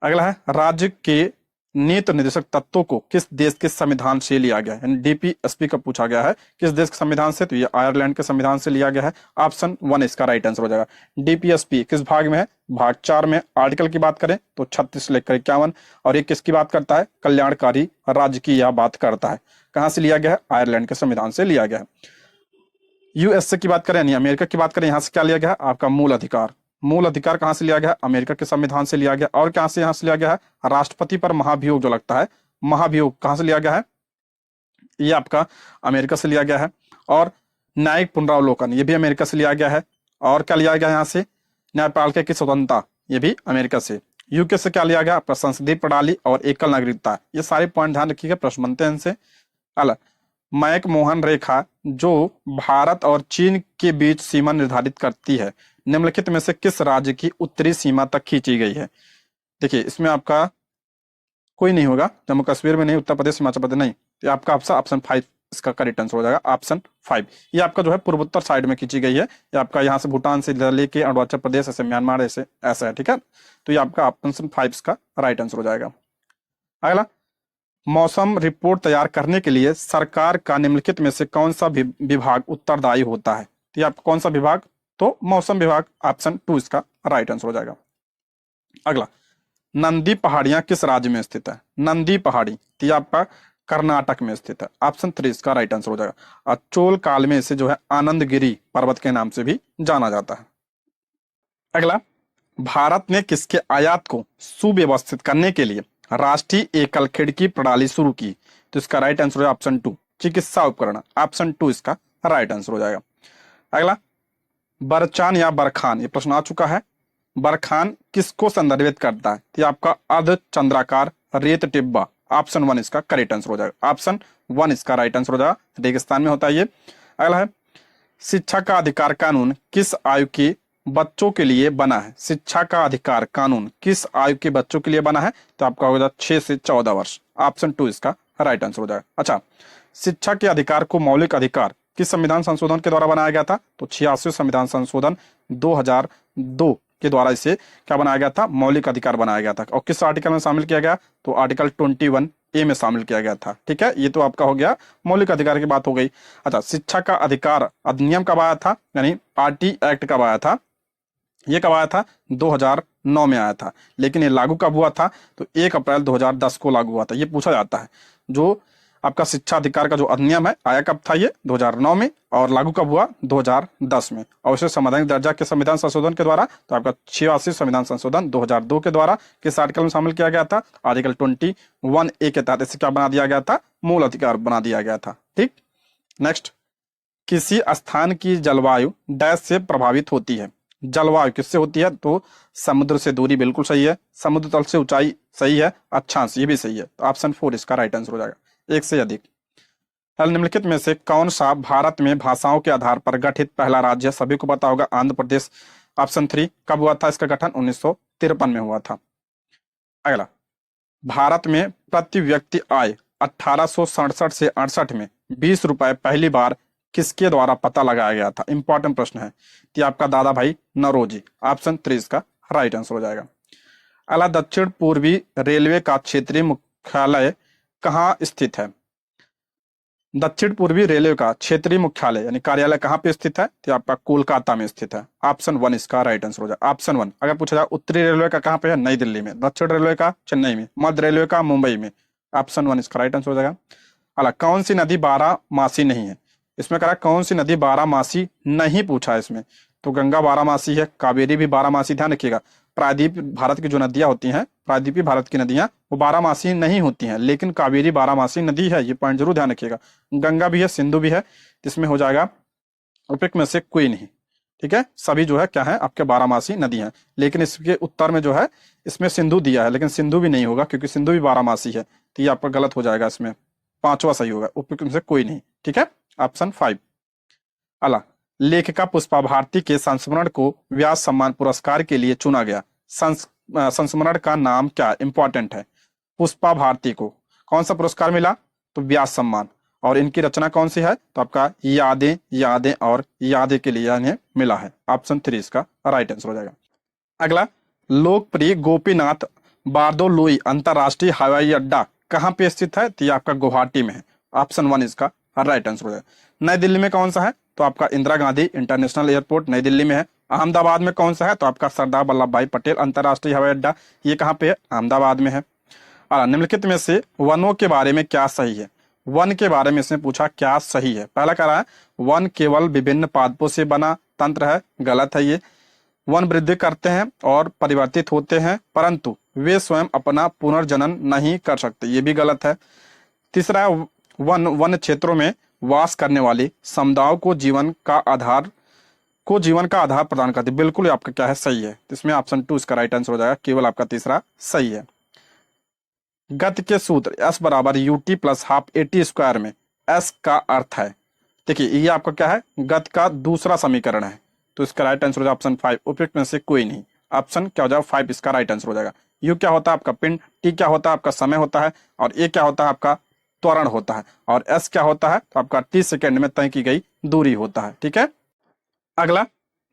अगला है, राज्य के नीति निर्देशक तत्वों को किस देश के संविधान से लिया गया है? यानी डीपीएसपी का पूछा गया है, किस देश के संविधान से? तो ये आयरलैंड के संविधान से लिया गया है। ऑप्शन 1 इसका राइट आंसर हो जाएगा। डीपीएसपी किस भाग में है? भाग 4 में। आर्टिकल की बात करें तो 36 से लेकर 51। और ये किसकी बात करता है? कल्याणकारी राज्य की यह बात करता है। कहां से लिया गया है? आयरलैंड के संविधान से लिया गया है। यूएसए की बात करें यानी अमेरिका की बात करें, यहां से क्या लिया गया है? आपका मूल अधिकार। मूल अधिकार कहां से लिया गया? अमेरिका के संविधान से लिया गया। और कहां से यहां से लिया गया है? राष्ट्रपति पर महाभियोग जो लगता है, महाभियोग कहां से लिया गया है? ये आपका अमेरिका से लिया गया है। और न्यायिक पुनरावलोकन ये भी अमेरिका से लिया गया है। और क्या लिया गया यहाँ से? न्यायपालिका की स्वतंत्रता ये भी अमेरिका से। यूके से क्या लिया गया? आपका संसदीय प्रणाली और एकल नागरिकता। ये सारे पॉइंट ध्यान रखिएगा, प्रश्न बनते हैं इनसे। अलग मैक मोहन रेखा जो भारत और चीन के बीच सीमा निर्धारित करती है, निम्नलिखित में से किस राज्य की उत्तरी सीमा तक खींची गई है? देखिए, इसमें आपका कोई नहीं होगा, जम्मू कश्मीर में नहीं, उत्तर प्रदेश, हिमाचल प्रदेश नहीं। तो आपका ऑप्शन 5 इसका करेक्ट आंसर हो जाएगा, ऑप्शन 5। ये आपका जो है पूर्वोत्तर साइड में खींची गई है। ये आपका यहाँ से भूटान से लेके अरुणाचल प्रदेश, ऐसे म्यांमार, ऐसे ऐसा है। ठीक है, तो ये आपका ऑप्शन 5 इसका राइट आंसर हो जाएगा। अगला, मौसम रिपोर्ट तैयार करने के लिए सरकार का निम्नलिखित में से कौन सा विभाग उत्तरदायी होता है? तो ये आपका कौन सा विभाग? तो मौसम विभाग, ऑप्शन 2 इसका राइट आंसर हो जाएगा। अगला, नंदी पहाड़ियां किस राज्य में स्थित है? नंदी पहाड़ी तो ये आपका कर्नाटक में स्थित है। ऑप्शन 3 इसका राइट आंसर हो जाएगा। और चोल काल में इसे जो है आनंदगिरी पर्वत के नाम से भी जाना जाता है। अगला, भारत ने किसके आयात को सुव्यवस्थित करने के लिए राष्ट्रीय एकल खिड़की प्रणाली शुरू की? तो इसका राइट आंसर है ऑप्शन 2, चिकित्सा उपकरण। ऑप्शन 2 इसका राइट आंसर हो जाएगा। अगला, बरचान या बरखान, ये प्रश्न आ चुका है। बरखान किसको संदर्भित करता है? तो आपका अर्ध चंद्राकार रेत टिब्बा। ऑप्शन 1 इसका करेक्ट आंसर हो जाएगा। ऑप्शन 1 इसका राइट आंसर हो जाएगा, रेगिस्तान में होता है ये। अगला है, शिक्षा का अधिकार कानून किस आयु के बच्चों के लिए बना है? शिक्षा का अधिकार कानून किस आयु के बच्चों के लिए बना है? तो आपका हो जाएगा 6 से 14 वर्ष। ऑप्शन 2 इसका राइट आंसर हो जाएगा। अच्छा, शिक्षा के अधिकार को मौलिक अधिकार किस संविधान संशोधन के द्वारा बनाया गया था? तो 86वें संविधान संशोधन 2002 के द्वारा इसे क्या बनाया गया था? मौलिक अधिकार बनाया गया था। और किस आर्टिकल में शामिल किया गया? तो आर्टिकल 21A में शामिल किया गया था। ठीक है, ये तो आपका हो गया मौलिक अधिकार की बात हो गई। अच्छा, शिक्षा का अधिकार अधिनियम कब आया था? यानी आरटी एक्ट कब आया था? ये कब आया था? 2009 में आया था। लेकिन ये लागू कब हुआ था? तो 1 अप्रैल 2010 को लागू हुआ था। ये पूछा जाता है, जो आपका शिक्षा अधिकार का जो अधिनियम है आया कब था? ये 2009 में। और लागू कब हुआ? 2010 में। और उसे संवैधानिक दर्जा के संविधान संशोधन के द्वारा, तो आपका 86 संविधान संशोधन 2002 के द्वारा किस आर्टिकल में शामिल किया गया था? आर्टिकल 21A के तहत इसे क्या बना दिया गया था? मूल अधिकार बना दिया गया था। ठीक, नेक्स्ट, किसी स्थान की जलवायु डैश से प्रभावित होती है। जलवायु किससे होती है? तो समुद्र से दूरी, बिल्कुल सही है। समुद्र तल से ऊंचाई सही है। अक्षांश ये भी सही है। तो ऑप्शन 4 इसका राइट आंसर हो जाएगा। एक से अधिक। निम्नलिखित में से कौन सा भारत में भाषाओं के आधार पर गठित पहला राज्य है? सभी को पता होगा, आंध्र प्रदेश। ऑप्शन 3 कब हुआ था इसका गठन? 1953 में हुआ था। अगला, भारत में प्रति व्यक्ति आय 1867 से 68 में 20 रुपए पहली बार किसके द्वारा पता लगाया गया था? इंपॉर्टेंट प्रश्न है। तो आपका दादा भाई नौरोजी। ऑप्शन 3 इसका राइट आंसर हो जाएगा। अगला, दक्षिण पूर्वी रेलवे का क्षेत्रीय मुख्यालय कहाँ स्थित है? दक्षिण पूर्वी रेलवे का क्षेत्रीय मुख्यालय यानी कार्यालय कहाँ पे स्थित है? तो आपका कोलकाता में स्थित है। ऑप्शन 1 इसका राइट आंसर हो जाए। ऑप्शन 1। अगर पूछा जाए उत्तरी रेलवे का कहाँ पे है? नई दिल्ली में। दक्षिण रेलवे का चेन्नई में। मध्य रेलवे का मुंबई में। ऑप्शन 1 इसका राइट आंसर हो जाएगा। अला, कौन सी नदी 12मासी नहीं है? इसमें कह रहा कौन सी नदी 12मासी नहीं पूछा है इसमें। तो गंगा 12मासी है, कावेरी भी 12मासी, ध्यान रखिएगा। प्रायद्वीप भारत की जो नदियां होती हैं, प्रायद्वीपीय भारत की नदियां, वो 12मासी नहीं होती हैं, लेकिन कावेरी 12मासी नदी है। ये पॉइंट जरूर ध्यान रखिएगा। गंगा भी है, सिंधु भी है। इसमें हो जाएगा उपयुक्त में से कोई नहीं। ठीक है, सभी जो है क्या है आपके 12मासी नदी हैं। लेकिन इसके उत्तर में जो है इसमें सिंधु दिया है, लेकिन सिंधु भी नहीं होगा क्योंकि सिंधु भी 12मासी है। तो ये आपका गलत हो जाएगा। इसमें 5वां सही होगा, उपयुक्त में से कोई नहीं। ठीक है, ऑप्शन 5। अला, लेखिका पुष्पा भारती के संस्मरण को व्यास सम्मान पुरस्कार के लिए चुना गया। संस्मरण का नाम क्या? इंपॉर्टेंट है। पुष्पा भारती को कौन सा पुरस्कार मिला? तो व्यास सम्मान। और इनकी रचना कौन सी है? तो आपका यादें यादें और यादें के लिए इन्हें मिला है। ऑप्शन 3 इसका राइट आंसर हो जाएगा। अगला, लोकप्रिय गोपीनाथ बारदोलोई अंतरराष्ट्रीय हवाई अड्डा कहाँ पे स्थित है? तो ये आपका गुवाहाटी में है। ऑप्शन 1 इसका राइट आंसर हो जाएगा। नई दिल्ली में कौन सा है? तो आपका इंदिरा गांधी इंटरनेशनल एयरपोर्ट नई दिल्ली में है। अहमदाबाद में कौन सा है? तो आपका सरदार वल्लभ भाई पटेल अंतरराष्ट्रीय हवाई अड्डा, ये कहाँ पे है? अहमदाबाद में है। और निम्नलिखित में से वनों के बारे में क्या सही है? वन के बारे में इसने पूछा क्या सही है। पहला कह रहा है वन केवल विभिन्न पादपों से बना तंत्र है, गलत है ये। वन वृद्धि करते हैं और परिवर्तित होते हैं, परंतु वे स्वयं अपना पुनर्जनन नहीं कर सकते, ये भी गलत है। तीसरा, वन क्षेत्रों में वास करने वाली समुदायों को जीवन का आधार प्रदान करती है, बिल्कुल आपका क्या है? सही है। इसमें ऑप्शन 2 इसका राइट आंसर हो जाएगा। केवल आपका तीसरा सही है। गति के सूत्र S बराबर UT plus half AT square में S का अर्थ है। देखिए ये आपका क्या है? गति का दूसरा समीकरण है। तो इसका राइट आंसर हो जाएगा ऑप्शन 5। उपयुक्त में से कोई नहीं। ऑप्शन क्या हो जाएगा? 5 इसका राइट आंसर हो जाएगा। U क्या होता है? आपका पिंड। T क्या होता है? आपका समय होता है। और A क्या होता है? आपका त्वरण होता है। और S क्या होता है? तो आपका 30 सेकेंड में तय की गई दूरी होता है। ठीक है, अगला,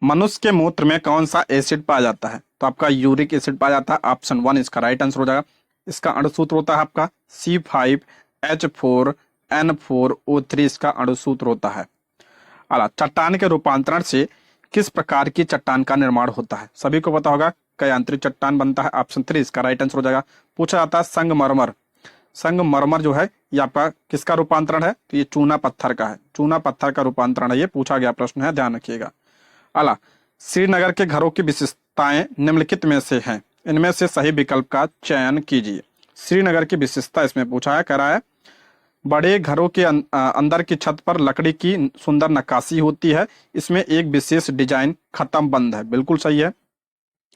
मनुष्य के मूत्र में कौन सा एसिड पाया जाता है? तो आपका यूरिक एसिड पाया जाता है। ऑप्शन 1 इसका राइट आंसर हो जाएगा। इसका अणुसूत्र होता है आपका C5H4N4O3, इसका अणुसूत्र होता है। अला, चट्टान के रूपांतरण से किस प्रकार की चट्टान का निर्माण होता है? सभी को पता होगा, कयांतरित चट्टान बनता है। ऑप्शन 3 इसका राइट आंसर हो जाएगा। पूछा जाता है संगमरमर। संगमरमर जो है ये आपका किसका रूपांतरण है? तो ये चूना पत्थर का है। चूना पत्थर का रूपांतरण है, ये पूछा गया प्रश्न है, ध्यान रखिएगा। अला, श्रीनगर के घरों की विशेषताएं निम्नलिखित में से हैं, इनमें से सही विकल्प का चयन कीजिए। श्रीनगर की विशेषता इसमें पूछा है, कह रहा है बड़े घरों के अंदर की छत पर लकड़ी की सुंदर नक्काशी होती है, इसमें एक विशेष डिजाइन खत्म बंद है, बिल्कुल सही है।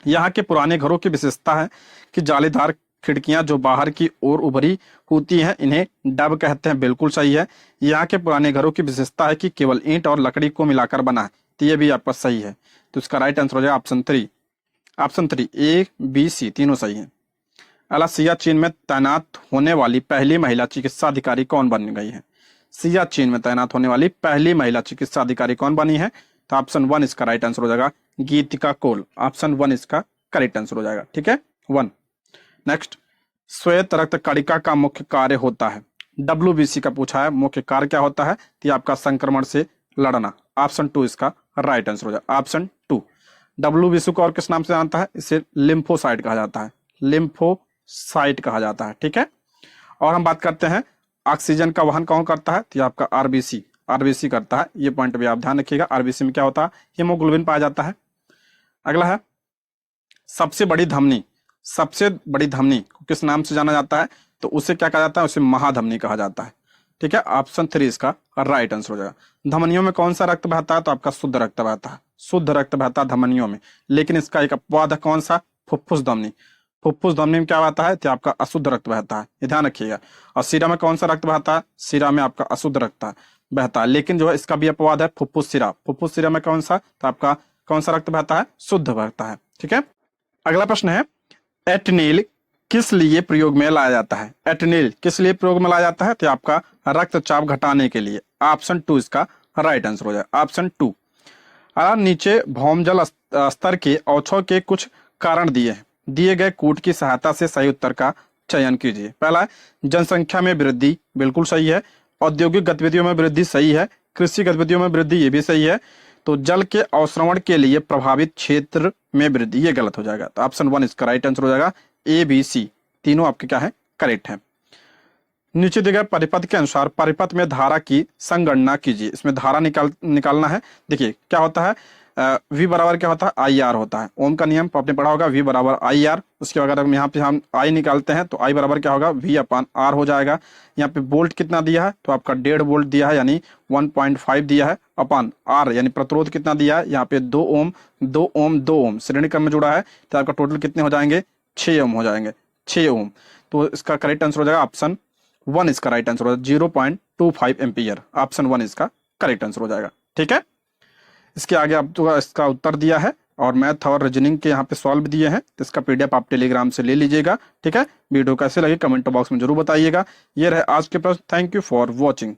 यहाँ के पुराने घरों की विशेषता है कि जालीदार खिड़कियां जो बाहर की ओर उभरी होती हैं, इन्हें डब कहते हैं, बिल्कुल सही है। यहाँ के पुराने घरों की विशेषता है कि केवल ईंट और लकड़ी को मिलाकर बना है, तो ये भी आपका सही है। तो इसका राइट आंसर हो जाएगा option 3। Option 3 A, B, C तीनों सही है। अला, सियाचिन में तैनात होने वाली पहली महिला चिकित्सा अधिकारी कौन बन गई है? सियाचिन में तैनात होने वाली पहली महिला चिकित्सा अधिकारी कौन बनी है? तो ऑप्शन 1 इसका राइट आंसर हो जाएगा, गीतिका कौल। ऑप्शन 1 इसका करेक्ट आंसर हो जाएगा। ठीक है, 1। नेक्स्ट, श्वेत रक्त कणिका का मुख्य कार्य होता है। WBC का पूछा है, मुख्य कार्य क्या होता है? तो आपका संक्रमण से लड़ना। ऑप्शन 2 इसका राइट आंसर हो जाएगा। ऑप्शन 2। WBC को और किस नाम से जानता है? इसे लिम्फोसाइट कहा जाता है, लिम्फोसाइट कहा जाता है। ठीक है, और हम बात करते हैं ऑक्सीजन का वहन कौन करता है? तो आपका आरबीसी करता है, ये पॉइंट भी आप ध्यान रखिएगा। आरबीसी में क्या होता है? हीमोग्लोबिन पाया जाता है। अगला है सबसे बड़ी धमनी को किस नाम से जाना जाता है? तो उसे क्या कहा जाता है? उसे महाधमनी कहा जाता है। ठीक है, ऑप्शन 3 इसका राइट आंसर हो जाएगा। धमनियों में कौन सा रक्त बहता है? तो आपका शुद्ध रक्त बहता है, शुद्ध रक्त बहता है धमनियों में। लेकिन इसका एक अपवाद है, कौन सा? फुफ्फुस धमनी। फुफ्फुस धमनी में क्या बहता है? तो आपका अशुद्ध रक्त बहता है, ये ध्यान रखिएगा। और शिरा में कौन सा रक्त बहता है? शिरा में आपका अशुद्ध रक्त बहता है। लेकिन जो है इसका भी अपवाद है, फुफ्फुस शिरा। फुफ्फुस शिरा में कौन सा? तो आपका कौन सा रक्त बहता है? शुद्ध बहता है। ठीक है, अगला प्रश्न है, एटनिल किस लिए प्रयोग में लाया जाता है? एटनिल किस लिए प्रयोग में लाया जाता है? तो आपका रक्तचाप घटाने के लिए। ऑप्शन 2 इसका राइट आंसर हो जाएगा, ऑप्शन 2। नीचे भौमजल स्तर के अवक्षय के कुछ कारण दिए हैं, दिए गए कूट की सहायता से सही उत्तर का चयन कीजिए। पहला है जनसंख्या में वृद्धि, बिल्कुल सही है। औद्योगिक गतिविधियों में वृद्धि, सही है। कृषि गतिविधियों में वृद्धि, ये भी सही है। तो जल के अवश्रवण के लिए प्रभावित क्षेत्र में वृद्धि, ये गलत हो जाएगा। तो ऑप्शन 1 इसका राइट आंसर हो जाएगा। ए बी सी तीनों आपके क्या है? करेक्ट है। नीचे दिए गए परिपथ के अनुसार परिपथ में धारा की संगणना कीजिए। इसमें धारा निकालना है। देखिए क्या होता है, V बराबर क्या होता है? आई आर होता है। ओम का नियम आपने पढ़ा होगा, V बराबर आई आर। उसके बाद अगर यहाँ पे हम I निकालते हैं तो I बराबर क्या होगा? V अपान R हो जाएगा। यहाँ पे वोल्ट कितना दिया है? तो आपका 1.5 वोल्ट दिया है, यानी 1.5 दिया है, अपान R यानी प्रतिरोध कितना दिया है? यहाँ पे 2 ओम 2 ओम 2 ओम श्रेणी क्रम में जुड़ा है, तो आपका टोटल कितने हो जाएंगे? 6 ओम हो जाएंगे, 6 ओम। तो इसका करेक्ट आंसर हो जाएगा ऑप्शन 1 इसका राइट आंसर हो जाएगा, 0.25 एम्पियर। ऑप्शन 1 इसका करेक्ट आंसर हो जाएगा। ठीक है, इसके आगे आप तो इसका उत्तर दिया है और मैथ और रीजनिंग के यहाँ पे सॉल्व दिए हैं, तो इसका पीडीएफ आप टेलीग्राम से ले लीजिएगा। ठीक है, वीडियो कैसे लगी कमेंट बॉक्स में जरूर बताइएगा। ये रहे आज के प्रश्न। Thank you for watching.